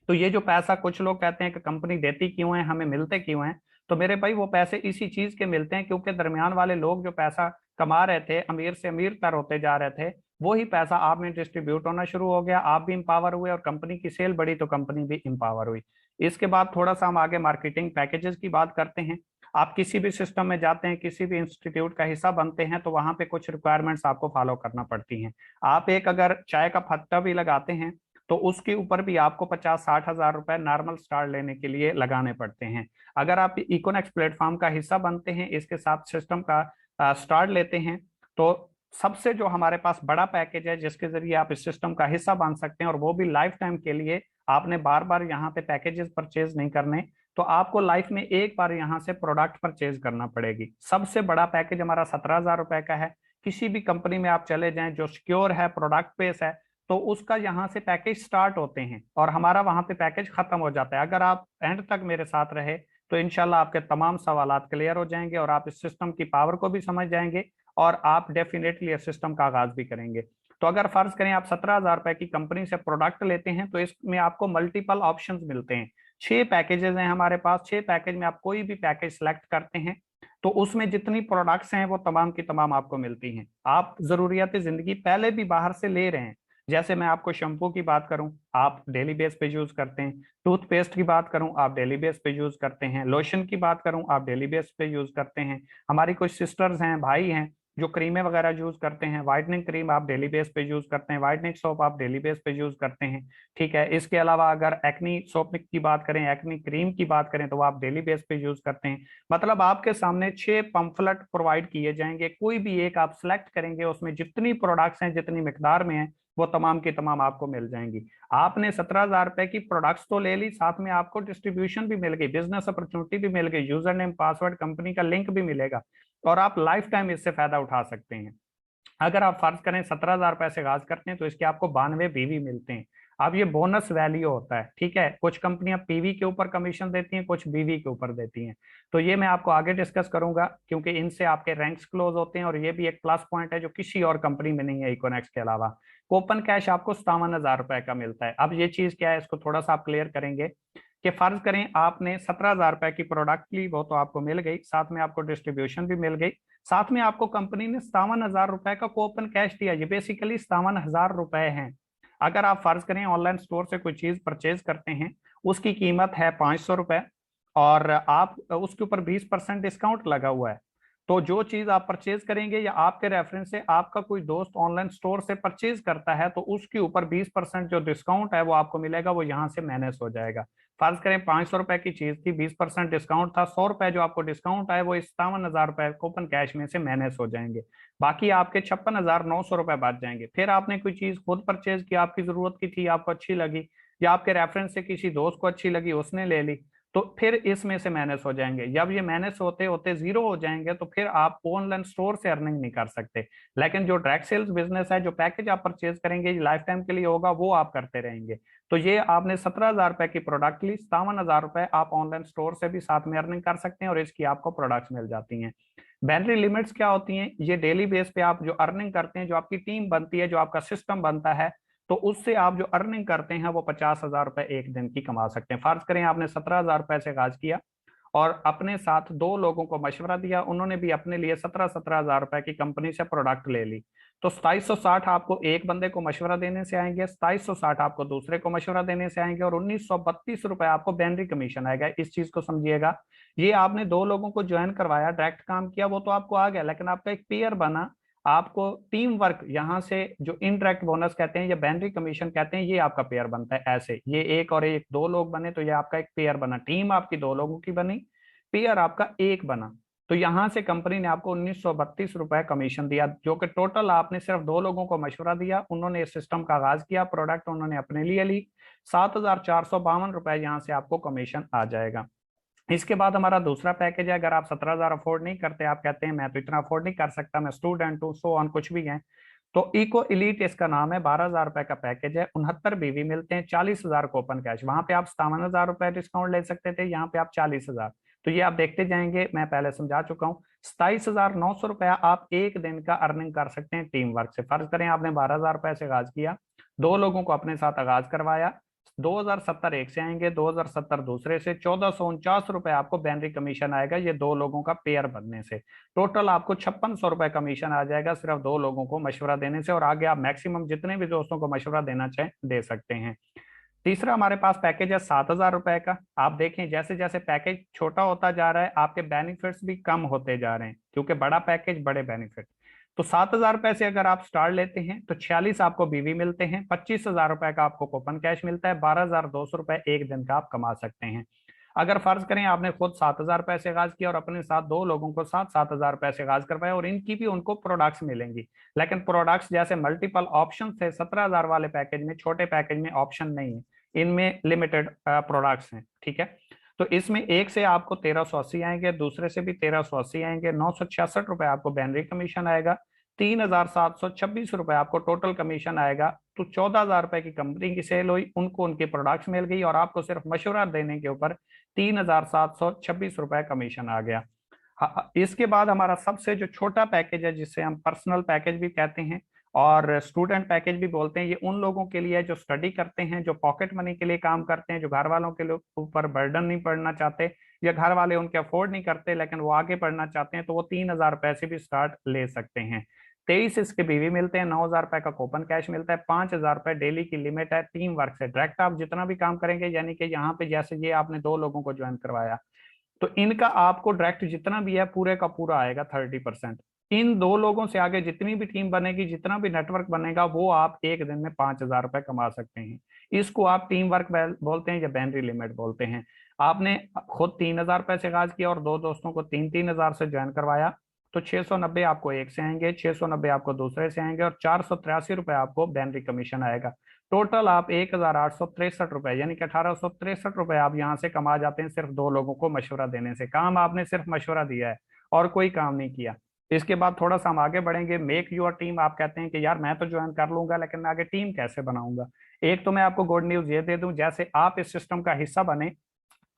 तो ये जो पैसा, कुछ लोग कहते हैं कि कंपनी देती क्यों है, हमें मिलते क्यों हैं, तो मेरे भाई वो पैसे इसी चीज के मिलते हैं क्योंकि दरमियान वाले लोग जो पैसा कमा रहे थे, अमीर से अमीर तर होते जा रहे थे, वही पैसा आप में डिस्ट्रीब्यूट होना शुरू हो गया, आप भी इंपावर हुए और कंपनी की सेल बढ़ी तो कंपनी भी इंपावर हुई। इसके बाद थोड़ा सा हम आगे मार्केटिंग पैकेजेस की बात करते हैं। आप किसी भी सिस्टम में जाते हैं, किसी भी इंस्टीट्यूट का हिस्सा बनते हैं, तो वहां पे कुछ रिक्वायरमेंट्स आपको फॉलो करना पड़ती हैं। आप एक अगर चाय का फत्ता भी लगाते हैं तो उसके ऊपर भी आपको 50-60 हजार रुपए नॉर्मल स्टार्ट लेने के लिए लगाने पड़ते हैं। अगर आप इकोनेक्स प्लेटफॉर्म का हिस्सा बनते हैं, इसके साथ सिस्टम का स्टार्ट लेते हैं, तो सबसे जो हमारे पास बड़ा पैकेज है जिसके जरिए आप इस सिस्टम का हिस्सा बन सकते हैं, और वो भी लाइफ टाइम के लिए, आपने बार बार यहाँ पे पैकेजेस परचेज नहीं करने, तो आपको लाइफ में एक बार यहाँ से प्रोडक्ट परचेज करना पड़ेगी। सबसे बड़ा पैकेज हमारा 17 हजार रुपए का है। किसी भी कंपनी में आप चले जाएं जो सिक्योर है, प्रोडक्ट बेस है, तो उसका यहाँ से पैकेज स्टार्ट होते हैं और हमारा वहां पे पैकेज खत्म हो जाता है। अगर आप एंड तक मेरे साथ रहे तो इंशाल्लाह आपके तमाम सवालात क्लियर हो जाएंगे और आप इस सिस्टम की पावर को भी समझ जाएंगे और आप डेफिनेटली इस सिस्टम का आगाज भी करेंगे। तो अगर फर्ज करें आप 17 हजार रुपए की कंपनी से प्रोडक्ट लेते हैं तो इसमें आपको मल्टीपल ऑप्शंस मिलते हैं। 6 पैकेजेस हैं हमारे पास। 6 पैकेज में आप कोई भी पैकेज सेलेक्ट करते हैं तो उसमें जितनी प्रोडक्ट्स हैं वो तमाम की तमाम आपको मिलती हैं। आप जरूरियात जिंदगी पहले भी बाहर से ले रहे हैं। जैसे मैं आपको शैम्पू की बात करूं, आप डेली बेस पे यूज करते हैं। टूथपेस्ट की बात करूं, आप डेली बेस पे यूज करते हैं। लोशन की बात करूं, आप डेली बेस पे यूज करते हैं। हमारी कुछ सिस्टर्स हैं, भाई हैं, जो क्रीमें वगैरह यूज करते हैं। वाइटनिंग क्रीम आप डेली बेस पे यूज करते हैं, वाइटनिंग सोप आप डेली बेस पे यूज करते हैं। ठीक है, इसके अलावा अगर एक्नी सोप की बात करें, एक्नी क्रीम की बात करें, तो वो आप डेली बेस पे यूज करते हैं। मतलब आपके सामने 6 पंफलेट प्रोवाइड किए जाएंगे, कोई भी एक आप सिलेक्ट करेंगे, उसमें जितनी प्रोडक्ट्स हैं, जितनी मिकदार में है, वो तमाम की तमाम आपको मिल जाएंगी। आपने 17 हजार रुपए की प्रोडक्ट्स तो ले ली, साथ में आपको डिस्ट्रीब्यूशन भी मिल गई, बिजनेस अपॉर्चुनिटी भी मिल गई, यूजर नेम, पासवर्ड, कंपनी का लिंक भी मिलेगा और आप लाइफ टाइम इससे फायदा उठा सकते हैं। अगर आप फर्ज करें 17 हजार रुपए से आगाज करते हैं तो इसके आपको 92 बीवी मिलते हैं। अब ये बोनस वैल्यू होता है। ठीक है, कुछ कंपनियां पीवी के ऊपर कमीशन देती हैं, कुछ बीवी के ऊपर देती हैं। तो ये मैं आपको आगे डिस्कस करूंगा क्योंकि इनसे आपके रैंक्स क्लोज होते हैं और ये भी एक प्लस पॉइंट है जो किसी और कंपनी में नहीं है इकोनेक्स के अलावा। कूपन कैश आपको 57 हजार रुपए का मिलता है। अब ये चीज क्या है, इसको थोड़ा सा आप क्लियर करेंगे कि फर्ज करें आपने 17 हजार रुपए की प्रोडक्ट ली, वो तो आपको मिल गई, साथ में आपको डिस्ट्रीब्यूशन भी मिल गई, साथ में आपको कंपनी ने 57 हजार रुपए का कूपन कैश दिया। ये बेसिकली 57 हजार रुपए हैं। अगर आप फर्ज करें ऑनलाइन स्टोर से कोई चीज परचेज करते हैं, उसकी कीमत है 500 रुपए और आप उसके ऊपर 20% डिस्काउंट लगा हुआ है, तो जो चीज आप परचेज करेंगे या आपके रेफरेंस से आपका कोई दोस्त ऑनलाइन स्टोर से परचेज करता है तो उसके ऊपर 20% जो डिस्काउंट है वो आपको मिलेगा, वो यहाँ से मैनेज हो जाएगा। फर्ज करें 500 रुपए की चीज थी, 20% डिस्काउंट था, 100 रुपए जो आपको डिस्काउंट आए वो 57 हजार रुपए कूपन कैश में से मैनेज हो जाएंगे। बाकी आपके 56,900 रुपए बच जाएंगे। फिर आपने कोई चीज खुद परचेज की, आपकी जरूरत की थी, आपको अच्छी लगी, या आपके रेफरेंस से किसी दोस्त को अच्छी लगी, उसने ले ली, तो फिर इसमें से माइनस हो जाएंगे। जब ये माइनस होते होते जीरो हो जाएंगे तो फिर आप ऑनलाइन स्टोर से अर्निंग नहीं कर सकते। लेकिन जो डायरेक्ट सेल्स बिजनेस है, जो पैकेज आप परचेज करेंगे लाइफ टाइम के लिए होगा, वो आप करते रहेंगे। तो ये आपने 17,000 रुपए की प्रोडक्ट ली, 57,000 रुपए आप ऑनलाइन स्टोर से भी साथ में अर्निंग कर सकते हैं और इसकी आपको प्रोडक्ट्स मिल जाती हैं। बैटरी लिमिट्स क्या होती हैं? ये डेली बेस पे आप जो अर्निंग करते हैं, जो आपकी टीम बनती है, जो आपका सिस्टम बनता है, तो उससे आप जो अर्निंग करते हैं वो 50,000 रुपए एक दिन की कमा सकते हैं। फर्ज करें आपने 17,000 रुपए से आगाज किया और अपने साथ दो लोगों को मशवरा दिया, उन्होंने भी अपने लिए 17,000 रुपए की कंपनी से प्रोडक्ट ले ली, तो 2760 आपको एक बंदे को मशवरा देने से आएंगे, 2760 आपको दूसरे को मशवरा देने से आएंगे, और 1932 रुपए आपको बैनरी कमीशन आएगा। इस चीज को समझिएगा। ये आपने दो लोगों को ज्वाइन करवाया, डायरेक्ट काम किया, वो तो आपको आ गया, लेकिन आपका एक पेयर बना, आपको टीम वर्क, यहाँ से जो इनडायरेक्ट बोनस कहते हैं या बैनरी कमीशन कहते हैं, ये आपका पेयर बनता है। ऐसे ये एक और एक दो लोग बने तो ये आपका एक पेयर बना, टीम आपकी दो लोगों की बनी, पेयर आपका एक बना। तो यहां से कंपनी ने आपको 1932 रुपए कमीशन दिया, जो कि टोटल आपने सिर्फ दो लोगों को मशवरा दिया, उन्होंने इस सिस्टम का आगाज किया, प्रोडक्ट उन्होंने अपने लिए ली, 7,452 रुपए यहाँ से आपको कमीशन आ जाएगा। इसके बाद हमारा दूसरा पैकेज है। अगर आप 17,000 अफोर्ड नहीं करते, आप कहते हैं मैं तो इतना अफोर्ड नहीं कर सकता, मैं स्टूडेंट हूँ, सो ऑन कुछ भी है, तो इको इलीट इसका नाम है। 12,000 रुपए का पैकेज है, 69 बीवी मिलते हैं, 40,000 को ओपन कैश। वहां पे आप 57,000 रुपए डिस्काउंट ले सकते थे, यहाँ पे आप 40,000। तो ये आप देखते जाएंगे, मैं पहले समझा चुका हूँ। 27,900 रुपया आप एक दिन का अर्निंग कर सकते हैं टीम वर्क से। फर्ज करें आपने 12,000 रुपए से आगाज किया, दो लोगों को अपने साथ आगाज करवाया, 2,070 एक से आएंगे, 2,070 दूसरे से, 1,449 रुपए आपको बैनरी कमीशन आएगा, ये दो लोगों का पेयर बनने से। टोटल आपको 5,600 रुपए कमीशन आ जाएगा सिर्फ दो लोगों को मशवरा देने से, और आगे आप मैक्सिमम जितने भी दोस्तों को मशवरा देना चाहें दे सकते हैं। तीसरा हमारे पास पैकेज है 7,000 रुपए का। आप देखें जैसे जैसे पैकेज छोटा होता जा रहा है, आपके बेनिफिट्स भी कम होते जा रहे हैं, क्योंकि बड़ा पैकेज बड़े बेनिफिट। तो 7,000 रुपए से अगर आप स्टार्ट लेते हैं तो 46 आपको बीवी मिलते हैं, 25,000 रुपए का आपको कूपन कैश मिलता है, 12,200 रुपए एक दिन का आप कमा सकते हैं। अगर फर्ज करें आपने खुद 7,000 रुपए से आगाज किया और अपने साथ दो लोगों को 7,000 रुपए से आगाज करवाया, और इनकी भी उनको प्रोडक्ट्स मिलेंगी, लेकिन प्रोडक्ट्स जैसे मल्टीपल ऑप्शन थे 17,000 वाले पैकेज में, छोटे पैकेज में ऑप्शन नहीं है, इनमें लिमिटेड प्रोडक्ट्स हैं, ठीक है। तो इसमें एक से आपको 1,380 आएंगे, दूसरे से भी 1,380 आएंगे, 966 रुपए आपको बैनरी कमीशन आएगा, 3,726 रुपए आपको टोटल कमीशन आएगा। तो 14,000 रुपए की कंपनी की सेल हुई, उनको उनके प्रोडक्ट्स मिल गई, और आपको सिर्फ मशवरा देने के ऊपर 3,726 रुपए कमीशन आ गया। इसके बाद हमारा सबसे जो छोटा पैकेज है, जिसे हम पर्सनल पैकेज भी कहते हैं और स्टूडेंट पैकेज भी बोलते हैं, ये उन लोगों के लिए जो स्टडी करते हैं, जो पॉकेट मनी के लिए काम करते हैं, जो घर वालों के ऊपर बर्डन नहीं पड़ना चाहते, या घर वाले उनके अफोर्ड नहीं करते लेकिन वो आगे पढ़ना चाहते हैं, तो वो 3,000 रुपए से भी स्टार्ट ले सकते हैं। 23 इसके बीवी मिलते हैं, 9,000 रुपए का कूपन कैश मिलता है, 5,000 रुपए डेली की लिमिट है। टीम वर्क से डायरेक्ट आप जितना भी काम करेंगे, यानी कि यहाँ पे जैसे ये आपने दो लोगों को ज्वाइन करवाया, तो इनका आपको डायरेक्ट जितना भी है पूरे का पूरा आएगा 30%। इन दो लोगों से आगे जितनी भी टीम बनेगी, जितना भी नेटवर्क बनेगा, वो आप एक दिन में 5,000 रुपए कमा सकते हैं। इसको आप टीम वर्क बोलते हैं या बैनरी लिमिट बोलते हैं। आपने खुद 3,000 रुपए से आगाज किया और दो दोस्तों को 3-3 हजार से ज्वाइन करवाया, तो 690 आपको एक से आएंगे, 690 आपको दूसरे से आएंगे, और 483 रुपए आपको बैनरी कमीशन आएगा। टोटल आप 1,863 रुपए, यानी कि 1,863 रुपए आप यहाँ से कमा जाते हैं सिर्फ दो लोगों को मशवरा देने से। काम आपने सिर्फ मशवरा दिया है और कोई काम नहीं किया। इसके बाद थोड़ा सा हम आगे बढ़ेंगे। मेक योर टीम, आप कहते हैं कि यार मैं तो ज्वाइन कर लूंगा लेकिन मैं आगे टीम कैसे बनाऊंगा। एक तो मैं आपको गुड न्यूज ये दे दूं, जैसे आप इस सिस्टम का हिस्सा बने,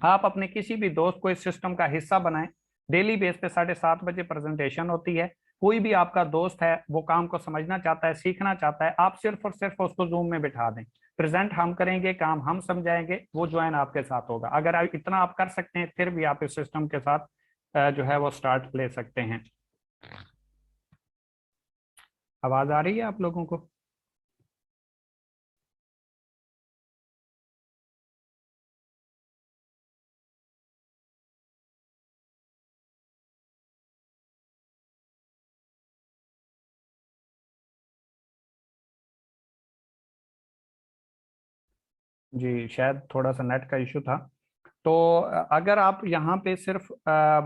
आप अपने किसी भी दोस्त को इस सिस्टम का हिस्सा बनाएं। डेली बेस पे 7:30 बजे प्रेजेंटेशन होती है। कोई भी आपका दोस्त है, वो काम को समझना चाहता है, सीखना चाहता है, आप सिर्फ और सिर्फ उसको जूम में बिठा दें, प्रेजेंट हम करेंगे, काम हम समझाएंगे, वो ज्वाइन आपके साथ होगा। अगर आप इतना आप कर सकते हैं, फिर भी आप इस सिस्टम के साथ जो है वो स्टार्ट ले सकते हैं। आवाज आ रही है आप लोगों को? जी, शायद थोड़ा सा नेट का इशू था। तो अगर आप यहाँ पे सिर्फ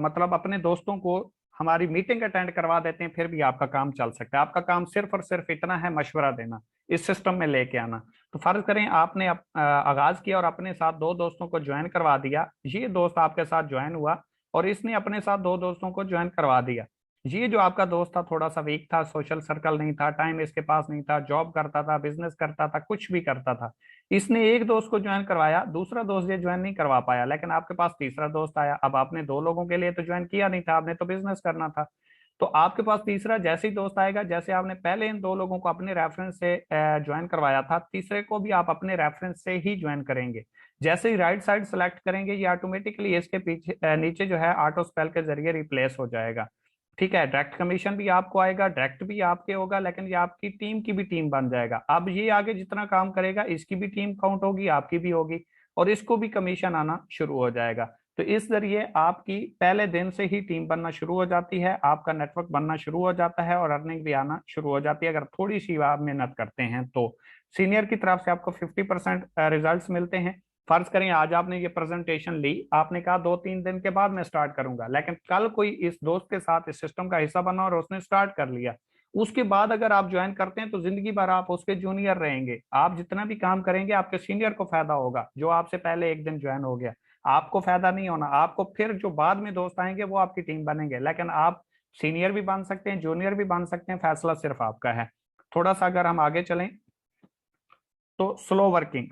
मतलब अपने दोस्तों को हमारी मीटिंग अटेंड करवा देते हैं, फिर भी आपका काम चल सकता है। आपका काम सिर्फ और सिर्फ इतना है, मशवरा देना, इस सिस्टम में लेके आना। तो फर्ज करें आपने आगाज किया और अपने साथ दो दोस्तों को ज्वाइन करवा दिया। ये दोस्त आपके साथ ज्वाइन हुआ और इसने अपने साथ दो दोस्तों को ज्वाइन करवा दिया। ये जो आपका दोस्त था थोड़ा सा वीक था, सोशल सर्कल नहीं था, टाइम इसके पास नहीं था, जॉब करता था, बिजनेस करता था, कुछ भी करता था। इसने एक दोस्त को ज्वाइन करवाया, दूसरा दोस्त ये ज्वाइन नहीं करवा पाया, लेकिन आपके पास तीसरा दोस्त आया। अब आपने दो लोगों के लिए तो ज्वाइन किया नहीं था, आपने तो बिजनेस करना था। तो आपके पास तीसरा जैसे ही दोस्त आएगा, जैसे आपने पहले इन दो लोगों को अपने रेफरेंस से ज्वाइन करवाया था, तीसरे को भी आप अपने रेफरेंस से ही ज्वाइन करेंगे। जैसे ही राइट साइड सेलेक्ट करेंगे, ये ऑटोमेटिकली इसके पीछे नीचे जो है ऑटो स्पेल के जरिए रिप्लेस हो जाएगा। ठीक है, डायरेक्ट कमीशन भी आपको आएगा, डायरेक्ट भी आपके होगा, लेकिन ये आपकी टीम की भी टीम बन जाएगा। अब ये आगे जितना काम करेगा इसकी भी टीम काउंट होगी, आपकी भी होगी, और इसको भी कमीशन आना शुरू हो जाएगा। तो इस जरिए आपकी पहले दिन से ही टीम बनना शुरू हो जाती है, आपका नेटवर्क बनना शुरू हो जाता है और अर्निंग भी आना शुरू हो जाती है, अगर थोड़ी सी आप मेहनत करते हैं तो। सीनियर की तरफ से आपको 50% रिजल्ट्स मिलते हैं। फर्ज करें आज आपने ये प्रेजेंटेशन ली, आपने कहा 2-3 दिन के बाद मैं स्टार्ट करूंगा, लेकिन कल कोई इस दोस्त के साथ इस सिस्टम का हिस्सा बना और उसने स्टार्ट कर लिया। उसके बाद अगर आप ज्वाइन करते हैं तो जिंदगी भर आप उसके जूनियर रहेंगे। आप जितना भी काम करेंगे आपके सीनियर को फायदा होगा, जो आपसे पहले एक दिन ज्वाइन हो गया। आपको फायदा नहीं होना, आपको फिर जो बाद में दोस्त आएंगे वो आपकी टीम बनेंगे, लेकिन आप सीनियर भी बन सकते हैं, जूनियर भी बन सकते हैं, फैसला सिर्फ आपका है। थोड़ा सा अगर हम आगे चलें तो स्लो वर्किंग,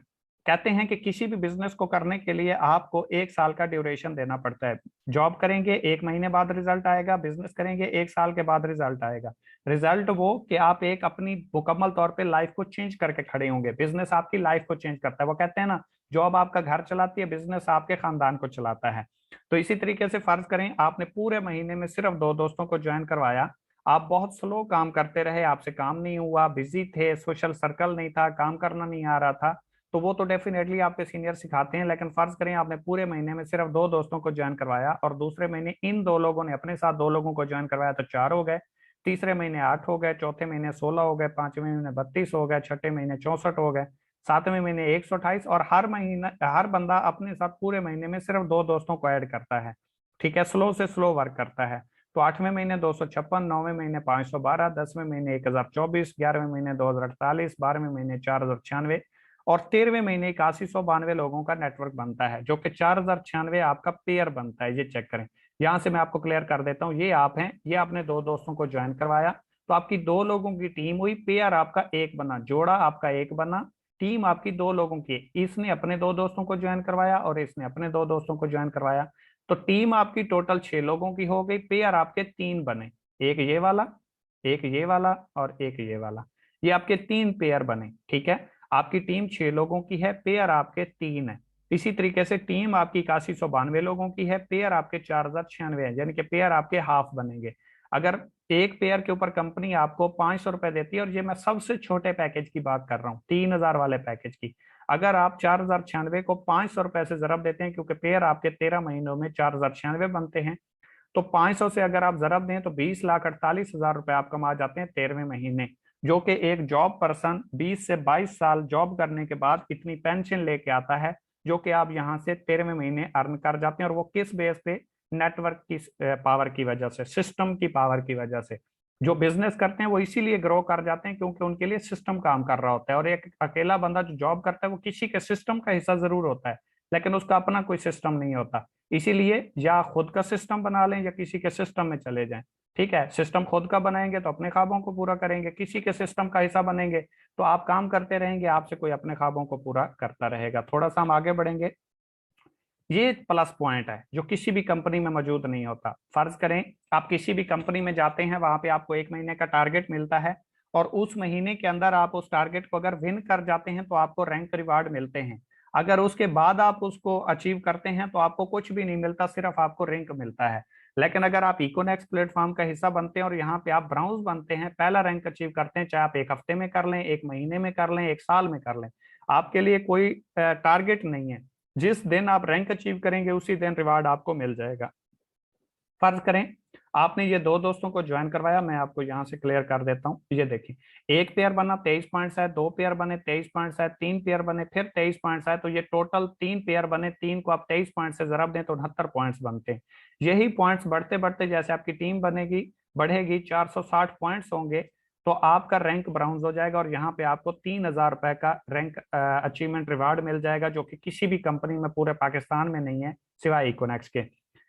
कहते हैं कि किसी भी बिजनेस को करने के लिए आपको 1 साल का ड्यूरेशन देना पड़ता है। जॉब करेंगे 1 महीने बाद रिजल्ट आएगा, बिजनेस करेंगे 1 साल के बाद रिजल्ट आएगा। रिजल्ट वो कि आप एक अपनी मुकम्मल तौर पे लाइफ को चेंज करके खड़े होंगे। बिजनेस आपकी लाइफ को चेंज करता है। वो कहते हैं ना, जॉब आपका घर चलाती है, बिजनेस आपके खानदान को चलाता है। तो इसी तरीके से फर्ज करें आपने पूरे महीने में सिर्फ दो दोस्तों को ज्वाइन करवाया, आप बहुत स्लो काम करते रहे, आपसे काम नहीं हुआ, बिजी थे, सोशल सर्कल नहीं था, काम करना नहीं आ रहा था, तो वो तो डेफिनेटली आपके सीनियर सिखाते हैं। लेकिन फर्ज करें आपने पूरे महीने में सिर्फ दो दोस्तों को ज्वाइन करवाया और दूसरे महीने इन दो लोगों ने अपने साथ दो लोगों को ज्वाइन करवाया, तो 4 हो गए। तीसरे महीने 8 हो गए, चौथे महीने 16 हो गए, पांचवें महीने 32 हो गए, छठे महीने 64 हो गए, सातवें महीने 128। और हर महीना हर बंदा अपने साथ पूरे महीने में सिर्फ दो दोस्तों को ऐड करता है। ठीक है, स्लो से स्लो वर्क करता है। तो 8वें महीने 256, 9वें महीने 512, 10वें महीने 1024, 11वें महीने 2048, 12वें महीने 4096 और 13वें महीने 8192 लोगों का नेटवर्क बनता है, जो कि 4096 आपका पेयर बनता है। ये चेक करें, यहां से मैं आपको क्लियर कर देता हूँ। ये आप हैं, ये आपने दो दोस्तों को ज्वाइन करवाया, तो आपकी दो लोगों की टीम हुई, पेयर आपका एक बना, जोड़ा आपका एक बना, टीम आपकी दो लोगों की। इसने अपने दो दोस्तों को ज्वाइन करवाया और इसने अपने दो दोस्तों को ज्वाइन करवाया, तो टीम आपकी टोटल 6 लोगों की हो गई। पेयर आपके 3 बने, एक ये वाला, एक ये वाला और एक ये वाला। ये आपके 3 पेयर बने। ठीक है, आपकी टीम 6 लोगों की है, पेयर आपके 3 है। इसी तरीके से टीम आपकी 8192 लोगों की है, पेयर आपके 4096 है, यानी कि पेयर आपके हाफ बनेंगे। अगर एक पेयर के ऊपर कंपनी आपको 500 रुपए देती है, और ये मैं सबसे छोटे पैकेज की बात कर रहा हूँ, 3000 वाले पैकेज की, अगर आप 4096 को 500 रुपए से जरब देते हैं, क्योंकि पेयर आपके 13 महीनों में 4096 बनते हैं, तो 500 से अगर आप जरब दें तो 20,48,000 रुपए आप कमा जाते हैं 13वें महीने। जो कि एक जॉब पर्सन 20 से 22 साल जॉब करने के बाद इतनी पेंशन लेके आता है, जो कि आप यहाँ से 13वें महीने अर्न कर जाते हैं। और वो किस बेस पे? नेटवर्क की पावर की वजह से, सिस्टम की पावर की वजह से। जो बिजनेस करते हैं वो इसीलिए ग्रो कर जाते हैं क्योंकि उनके लिए सिस्टम काम कर रहा होता है। और एक अकेला बंदा जो जॉब करता है वो किसी के सिस्टम का हिस्सा जरूर होता है, लेकिन उसका अपना कोई सिस्टम नहीं होता। इसीलिए या खुद का सिस्टम बना लें या किसी के सिस्टम में चले जाएं। ठीक है, सिस्टम खुद का बनाएंगे तो अपने ख्वाबों को पूरा करेंगे, किसी के सिस्टम का हिस्सा बनेंगे तो आप काम करते रहेंगे, आपसे कोई अपने ख्वाबों को पूरा करता रहेगा। थोड़ा सा हम आगे बढ़ेंगे। ये प्लस पॉइंट है जो किसी भी कंपनी में मौजूद नहीं होता। फर्ज करें आप किसी भी कंपनी में जाते हैं, वहां पे आपको 1 महीने का टारगेट मिलता है, और उस महीने के अंदर आप उस टारगेट को अगर विन कर जाते हैं तो आपको रैंक रिवार्ड मिलते हैं। अगर उसके बाद आप उसको अचीव करते हैं तो आपको कुछ भी नहीं मिलता, सिर्फ आपको रैंक मिलता है। लेकिन अगर आप इकोनेक्स प्लेटफॉर्म का हिस्सा बनते हैं और यहाँ पे आप ब्राउज बनते हैं, पहला रैंक अचीव करते हैं, चाहे आप 1 हफ्ते में कर लें, 1 महीने में कर लें, 1 साल में कर लें, आपके लिए कोई टारगेट नहीं है। जिस दिन आप रैंक अचीव करेंगे उसी दिन रिवार्ड आपको मिल जाएगा। फर्ज करें आपने ये दो दोस्तों को ज्वाइन करवाया, मैं आपको यहाँ से क्लियर कर देता हूँ। ये देखिए, एक पेयर बना 23 पॉइंट्स है, दो पेयर बने 23 पॉइंट्स है, तीन पेयर बने फिर 23 पॉइंट्स है, तो ये टोटल 3 पेयर बने, 3 को आप 23 पॉइंट से जरब दें तो 69 पॉइंट्स बनते हैं। यही पॉइंट्स बढ़ते बढ़ते जैसे आपकी टीम बनेगी, बढ़ेगी, 460 पॉइंट्स होंगे, तो आपका रैंक ब्राउन्स हो जाएगा और यहाँ पे आपको 3,000 रुपए का रैंक अचीवमेंट रिवार्ड मिल जाएगा, जो कि किसी भी कंपनी में पूरे पाकिस्तान में नहीं है सिवाय इकोनेक्स के।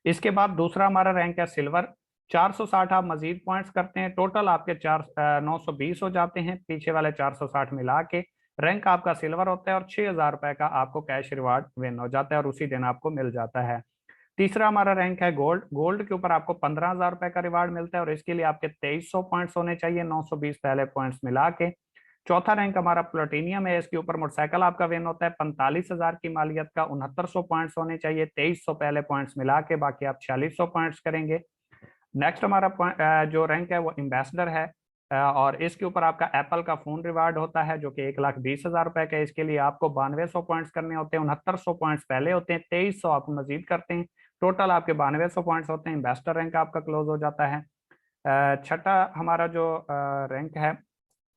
इसके बाद दूसरा हमारा रैंक है सिल्वर। 460 आप मजीद पॉइंट्स करते हैं, टोटल आपके 920 हो जाते हैं, पीछे वाले 460 मिला के रैंक आपका सिल्वर होता है, और 6,000 रुपए का आपको कैश रिवार्ड विन हो जाता है और उसी दिन आपको मिल जाता है। तीसरा हमारा रैंक है गोल्ड। गोल्ड के ऊपर आपको 15,000 रुपए का रिवार्ड मिलता है और इसके लिए आपके 2300 पॉइंट्स होने चाहिए, 920 पहले पॉइंट्स मिला के। चौथा रैंक हमारा प्लेटिनियम है, इसके ऊपर मोटरसाइकिल आपका विन होता है 45,000 की मालियत का, 6900 पॉइंट्स होने चाहिए, 2300 पहले पॉइंट्स मिला के, बाकी आप 4600 पॉइंट्स करेंगे। नेक्स्ट हमारा जो रैंक है वो एम्बेसडर है, और इसके ऊपर आपका एप्पल का फोन रिवार्ड होता है जो कि 1,20,000 रुपए का है। इसके लिए आपको 9200 पॉइंट्स करने होते हैं, 6900 पॉइंट्स पहले होते हैं, 2300 आप मजीद करते हैं, टोटल आपके 9200 पॉइंट्स होते हैं, एम्बेसडर रैंक आपका क्लोज हो जाता है। छठा हमारा जो रैंक है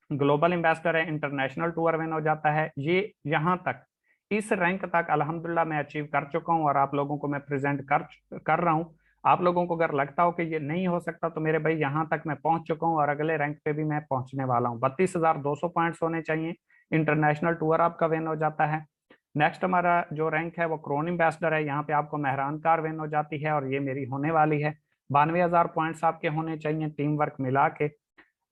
ग्लोबल एम्बेसडर है, इंटरनेशनल टूर विन हो जाता है। ये यहाँ तक इस रैंक तक अल्हम्दुलिल्लाह मैं अचीव कर चुका हूँ और आप लोगों को मैं प्रेजेंट कर रहा हूँ। आप लोगों को अगर लगता हो कि ये नहीं हो सकता तो मेरे भाई यहाँ तक मैं पहुंच चुका हूँ और अगले रैंक पे भी मैं पहुंचने वाला हूँ। 32,200 पॉइंट्स होने चाहिए, इंटरनेशनल टूर आपका विन हो जाता है। नेक्स्ट हमारा जो रैंक है वो क्रोन एम्बेसडर है, यहाँ पे आपको मेहरान कार विन हो जाती है और ये मेरी होने वाली है। 92,000 पॉइंट्स आपके होने चाहिए टीम वर्क मिला के।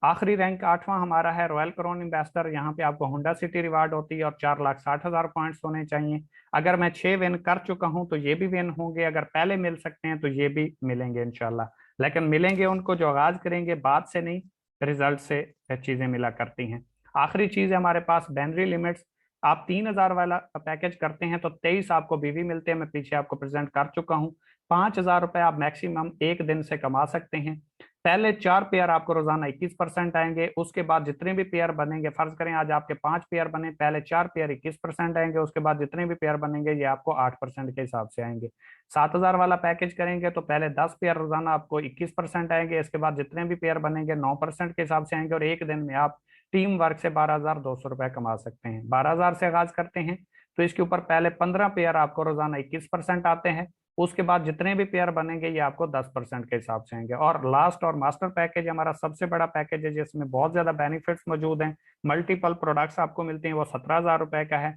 आखिरी रैंक आठवां हमारा है रॉयल क्राउन एम्बेसडर। यहाँ पे आपको होंडा सिटी रिवार्ड होती है और 4,60,000 पॉइंट्स होने चाहिए। अगर मैं 6 विन कर चुका हूँ तो ये भी विन होंगे, अगर पहले मिल सकते हैं तो ये भी मिलेंगे इंशाल्लाह, लेकिन मिलेंगे उनको जो आगाज करेंगे, बाद से नहीं, रिजल्ट से चीजें मिला करती हैं। आखिरी चीज है हमारे पास बैनरी लिमिट्स। आप 3,000 वाला पैकेज करते हैं तो 23 आपको बीवी मिलते हैं, मैं पीछे आपको प्रेजेंट कर चुका हूँ। 5,000 रुपए आप मैक्सिमम एक दिन से कमा सकते हैं। पहले 4 पेयर आपको रोजाना 21% आएंगे, उसके बाद जितने भी पेयर बनेंगे, फर्ज करें आज आपके 5 पेयर बने, पहले 4 पेयर 21% आएंगे, उसके बाद जितने भी पेयर बनेंगे ये आपको 8% के हिसाब से आएंगे। 7,000 वाला पैकेज करेंगे तो पहले 10 पेयर रोजाना आपको 21% आएंगे, इसके बाद जितने भी पेयर बनेंगे 9% के हिसाब से आएंगे, और एक दिन में आप टीम वर्क से 12,200 रुपए कमा सकते हैं। 12,000 से आगाज करते हैं तो इसके ऊपर पहले 15 पेयर आपको रोजाना 21% आते हैं, उसके बाद जितने भी पेयर बनेंगे ये आपको 10% के हिसाब से आएंगे। और लास्ट और मास्टर पैकेज हमारा सबसे बड़ा पैकेज है जिसमें बहुत ज्यादा बेनिफिट्स मौजूद हैं, मल्टीपल प्रोडक्ट्स आपको मिलते हैं, वो 17,000 रुपए का है।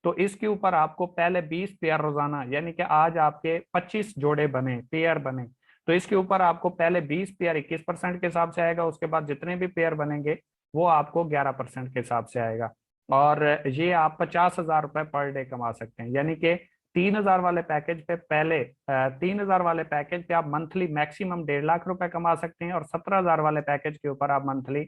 तो इसके ऊपर आपको पहले 20 पेयर रोजाना, यानी कि आज आपके 25 जोड़े बने, पेयर बने, तो इसके ऊपर आपको पहले 20 पेयर 21% के हिसाब से आएगा, उसके बाद जितने भी पेयर बनेंगे वो आपको 11% के हिसाब से आएगा। और ये आप 50,000 रुपए पर डे कमा सकते हैं, यानी कि 3,000 वाले पैकेज पे पहले 3,000 वाले पैकेज पे आप मंथली मैक्सिमम 1.5 लाख रुपए कमा सकते हैं, और 17,000 वाले पैकेज के ऊपर आप मंथली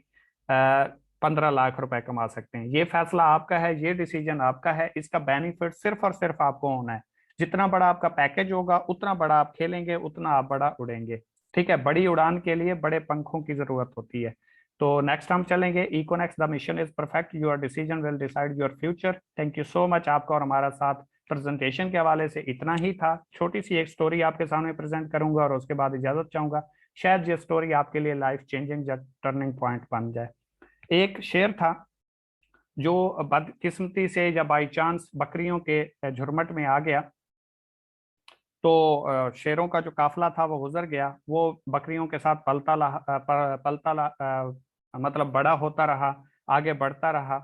15 लाख रुपए कमा सकते हैं। ये फैसला आपका है, ये डिसीजन आपका है, इसका बेनिफिट सिर्फ और सिर्फ आपको होना है। जितना बड़ा आपका पैकेज होगा उतना बड़ा आप खेलेंगे, उतना आप बड़ा उड़ेंगे। ठीक है, बड़ी उड़ान के लिए बड़े पंखों की जरूरत होती है। तो नेक्स्ट हम चलेंगे इकोनेक्स the mission is perfect, your decision will decide your future. Thank you so much, आपका और हमारा साथ प्रेजेंटेशन के हवाले से इतना ही था। छोटी सी एक स्टोरी आपके सामने प्रेजेंट करूंगा और उसके बाद इजाजत चाहूंगा, शायद ये स्टोरी आपके लिए लाइफ चेंजिंग टर्निंग पॉइंट बन जाए। एक शेर था जो बदकिस्मती से या बाई चांस बकरियों के झुरमट में आ गया। तो शेरों का जो काफिला था वो गुजर गया, वो बकरियों के साथ मतलब बड़ा होता रहा, आगे बढ़ता रहा।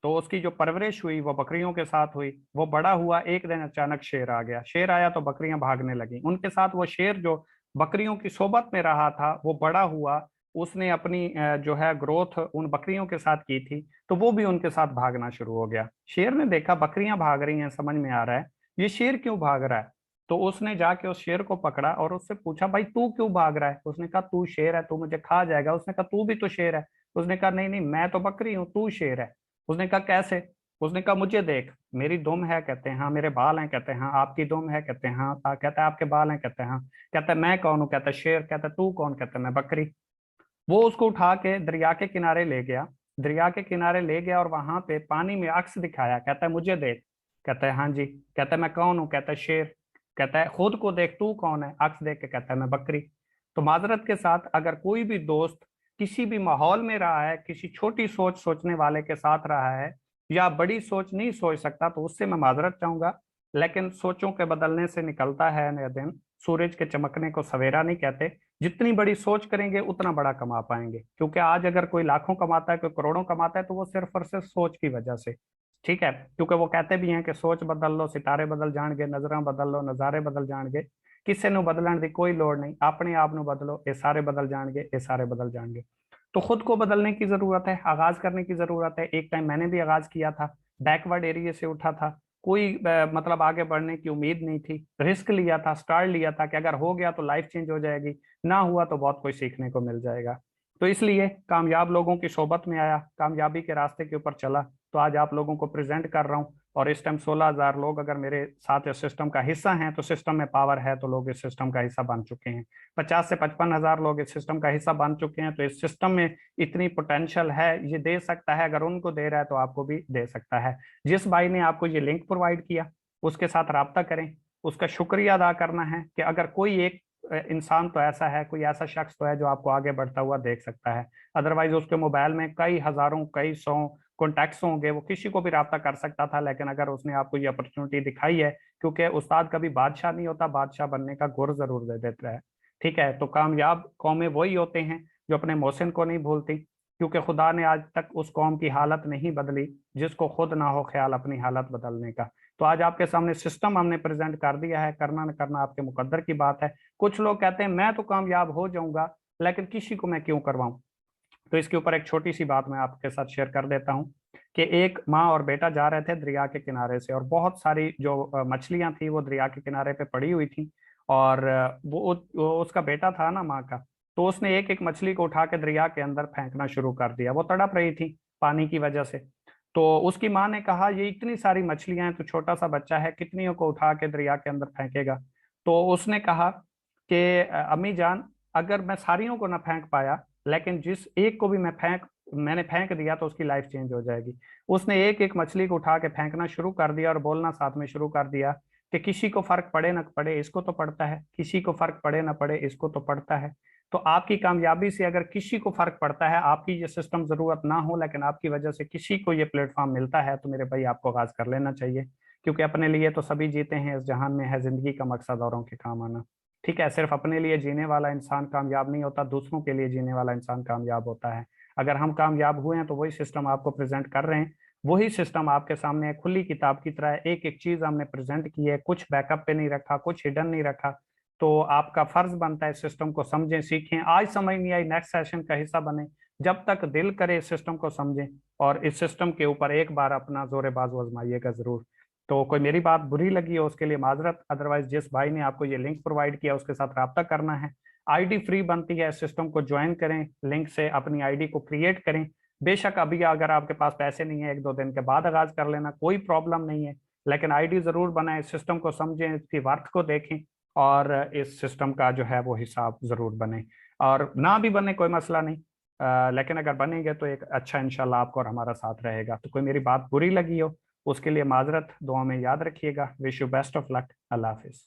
तो उसकी जो परवरिश हुई वो बकरियों के साथ हुई, वो बड़ा हुआ, एक दिन अचानक शेर आ गया। शेर आया तो बकरियां भागने लगी उनके साथ। वो शेर जो बकरियों की सोबत में रहा था वो बड़ा हुआ, उसने अपनी जो है ग्रोथ उन बकरियों के साथ की थी, तो वो भी उनके साथ भागना शुरू हो गया। शेर ने देखा बकरियां भाग रही हैं, समझ में आ रहा है ये शेर क्यों भाग रहा है। तो उसने जाके उस शेर को पकड़ा और उससे पूछा, भाई तू क्यों भाग रहा है। उसने कहा तू शेर है, तू मुझे खा जाएगा। उसने कहा तू भी तो शेर है। उसने कहा नहीं नहीं, मैं तो बकरी हूँ, तू शेर है। उसने कहा कैसे। उसने कहा मुझे देख, मेरी दुम है, कहते हैं हाँ, मेरे बाल हैं, कहते हैं हाँ, आपकी दुम है, कहते हैं हाँ, कहता है आपके बाल हैं, कहते हैं हाँ, कहता है मैं कौन हूँ, कहता है शेर, कहता है तू कौन, कहता है मैं बकरी। वो उसको उठा के दरिया के किनारे ले गया, दरिया के किनारे ले गया और वहां पे पानी में अक्स दिखाया, कहता है मुझे देख, कहता है हाँ जी, कहता है मैं कौन हूँ, कहता है शेर, कहता है खुद को देख तू कौन है, अक्स देख के कहता है मैं बकरी। तो माजरत के साथ अगर कोई भी दोस्त किसी भी माहौल में रहा है, किसी छोटी सोच सोचने वाले के साथ रहा है, या बड़ी सोच नहीं सोच सकता, तो उससे मैं माजरत चाहूंगा। लेकिन सोचों के बदलने से निकलता है नया दिन, सूरज के चमकने को सवेरा नहीं कहते। जितनी बड़ी सोच करेंगे उतना बड़ा कमा पाएंगे, क्योंकि आज अगर कोई लाखों कमाता है, कोई करोड़ों कमाता है, तो वो सिर्फ और सिर्फ सोच की वजह से। ठीक है, क्योंकि वो कहते भी हैं कि सोच बदल लो सितारे बदल जाएंगे, नजर बदल लो नज़ारे बदल जाएंगे, किसी ਨੂੰ बदलने की कोई लोड़ नहीं, अपने आप ਨੂੰ बदलो, ये सारे बदल जाएंगे, ये सारे बदल जाएंगे। तो खुद को बदलने की जरूरत है, आगाज करने की जरूरत है। एक टाइम मैंने भी आगाज किया था, बैकवर्ड एरिया से उठा था, कोई मतलब आगे बढ़ने की उम्मीद नहीं थी, रिस्क लिया था, स्टार्ट लिया था कि अगर हो गया तो लाइफ चेंज हो जाएगी, ना हुआ तो बहुत कुछ सीखने को मिल जाएगा। तो इसलिए कामयाब लोगों की सोबत में आया, कामयाबी के रास्ते के ऊपर चला, तो आज आप लोगों को प्रेजेंट कर रहा हूँ। और इस टाइम 16,000 लोग अगर मेरे साथ इस सिस्टम का हिस्सा हैं, तो सिस्टम में पावर है, तो लोग इस सिस्टम का हिस्सा बन चुके हैं। 50 से 55,000 लोग इस सिस्टम का हिस्सा बन चुके हैं। तो इस सिस्टम में इतनी पोटेंशियल है, ये दे सकता है, अगर उनको दे रहा है तो आपको भी दे सकता है। जिस भाई ने आपको ये लिंक प्रोवाइड किया, उसके साथ राब्ता करें, उसका शुक्रिया अदा करना है कि अगर कोई एक इंसान तो ऐसा है, कोई ऐसा शख्स तो है जो आपको आगे बढ़ता हुआ देख सकता है। अदरवाइज उसके मोबाइल में कई हजारों कई सौ कॉन्टैक्ट्स होंगे, वो किसी को भी राब्ता कर सकता था, लेकिन अगर उसने आपको ये अपॉर्चुनिटी दिखाई है, क्योंकि उस्ताद कभी बादशाह नहीं होता, बादशाह बनने का गुर जरूर दे देता है। ठीक है, तो कामयाब कौमें वही होते हैं जो अपने मोहसिन को नहीं भूलती, क्योंकि खुदा ने आज तक उस कौम की हालत नहीं बदली जिसको खुद ना हो ख्याल अपनी हालत बदलने का। तो आज आपके सामने सिस्टम हमने प्रेजेंट कर दिया है, करना न करना आपके मुकद्दर की बात है। कुछ लोग कहते हैं मैं तो कामयाब हो जाऊंगा, लेकिन किसी को मैं क्यों करवाऊं। तो इसके ऊपर एक छोटी सी बात मैं आपके साथ शेयर कर देता हूँ कि एक माँ और बेटा जा रहे थे दरिया के किनारे से, और बहुत सारी जो मछलियां थी वो दरिया के किनारे पे पड़ी हुई थी। और वो उसका बेटा था ना माँ का, तो उसने एक एक मछली को उठा के दरिया के अंदर फेंकना शुरू कर दिया। वो तड़प रही थी पानी की वजह से। तो उसकी माँ ने कहा ये इतनी सारी मछलियां हैं, तो छोटा सा बच्चा है, कितनियों को उठा के दरिया के अंदर फेंकेगा। तो उसने कहा कि अम्मी जान, अगर मैं सारियों को ना फेंक पाया, लेकिन जिस एक को भी मैंने फेंक दिया तो उसकी लाइफ चेंज हो जाएगी। उसने एक एक मछली को उठा के फेंकना शुरू कर दिया और बोलना साथ में शुरू कर दिया कि किसी को फर्क पड़े ना पड़े इसको तो पड़ता है, किसी को फर्क पड़े ना पड़े इसको तो पड़ता है। तो आपकी कामयाबी से अगर किसी को फर्क पड़ता है, आपकी ये सिस्टम जरूरत ना हो, लेकिन आपकी वजह से किसी को ये प्लेटफॉर्म मिलता है, तो मेरे भाई आपको आगाज कर लेना चाहिए। क्योंकि अपने लिए तो सभी जीते हैं, इस जहान में है जिंदगी का मकसद औरों के काम आना। ठीक है, सिर्फ अपने लिए जीने वाला इंसान कामयाब नहीं होता, दूसरों के लिए जीने वाला इंसान कामयाब होता है। अगर हम कामयाब हुए हैं तो वही सिस्टम आपको प्रेजेंट कर रहे हैं, वही सिस्टम आपके सामने है, खुली किताब की तरह है। एक एक चीज हमने प्रेजेंट की है, कुछ बैकअप पे नहीं रखा, कुछ हिडन नहीं रखा। तो आपका फर्ज बनता है सिस्टम को समझें, सीखें। आज समझ नहीं आई, नेक्स्ट सेशन का हिस्सा बने। जब तक दिल करे इस सिस्टम को समझें, और इस सिस्टम के ऊपर एक बार अपना जोरे बाजू आजमाइएगा जरूर। तो कोई मेरी बात बुरी लगी हो उसके लिए माजरत, अदरवाइज जिस भाई ने आपको ये लिंक प्रोवाइड किया उसके साथ रब्ता करना है। आईडी फ्री बनती है, सिस्टम को ज्वाइन करें, लिंक से अपनी आईडी को क्रिएट करें। बेशक अभी अगर आपके पास पैसे नहीं है, 1-2 दिन के बाद आगाज कर लेना, कोई प्रॉब्लम नहीं है, लेकिन आईडी जरूर बनाएं, सिस्टम को समझें, इसकी वर्थ को देखें, और इस सिस्टम का जो है वो हिसाब जरूर बने। और ना भी बने कोई मसला नहीं, लेकिन अगर बनेंगे तो एक अच्छा इंशाल्लाह आपको और हमारा साथ रहेगा। तो कोई मेरी बात बुरी लगी हो उसके लिए माजरत, दुआ में याद रखिएगा। Wish you best of luck. Allah Hafiz.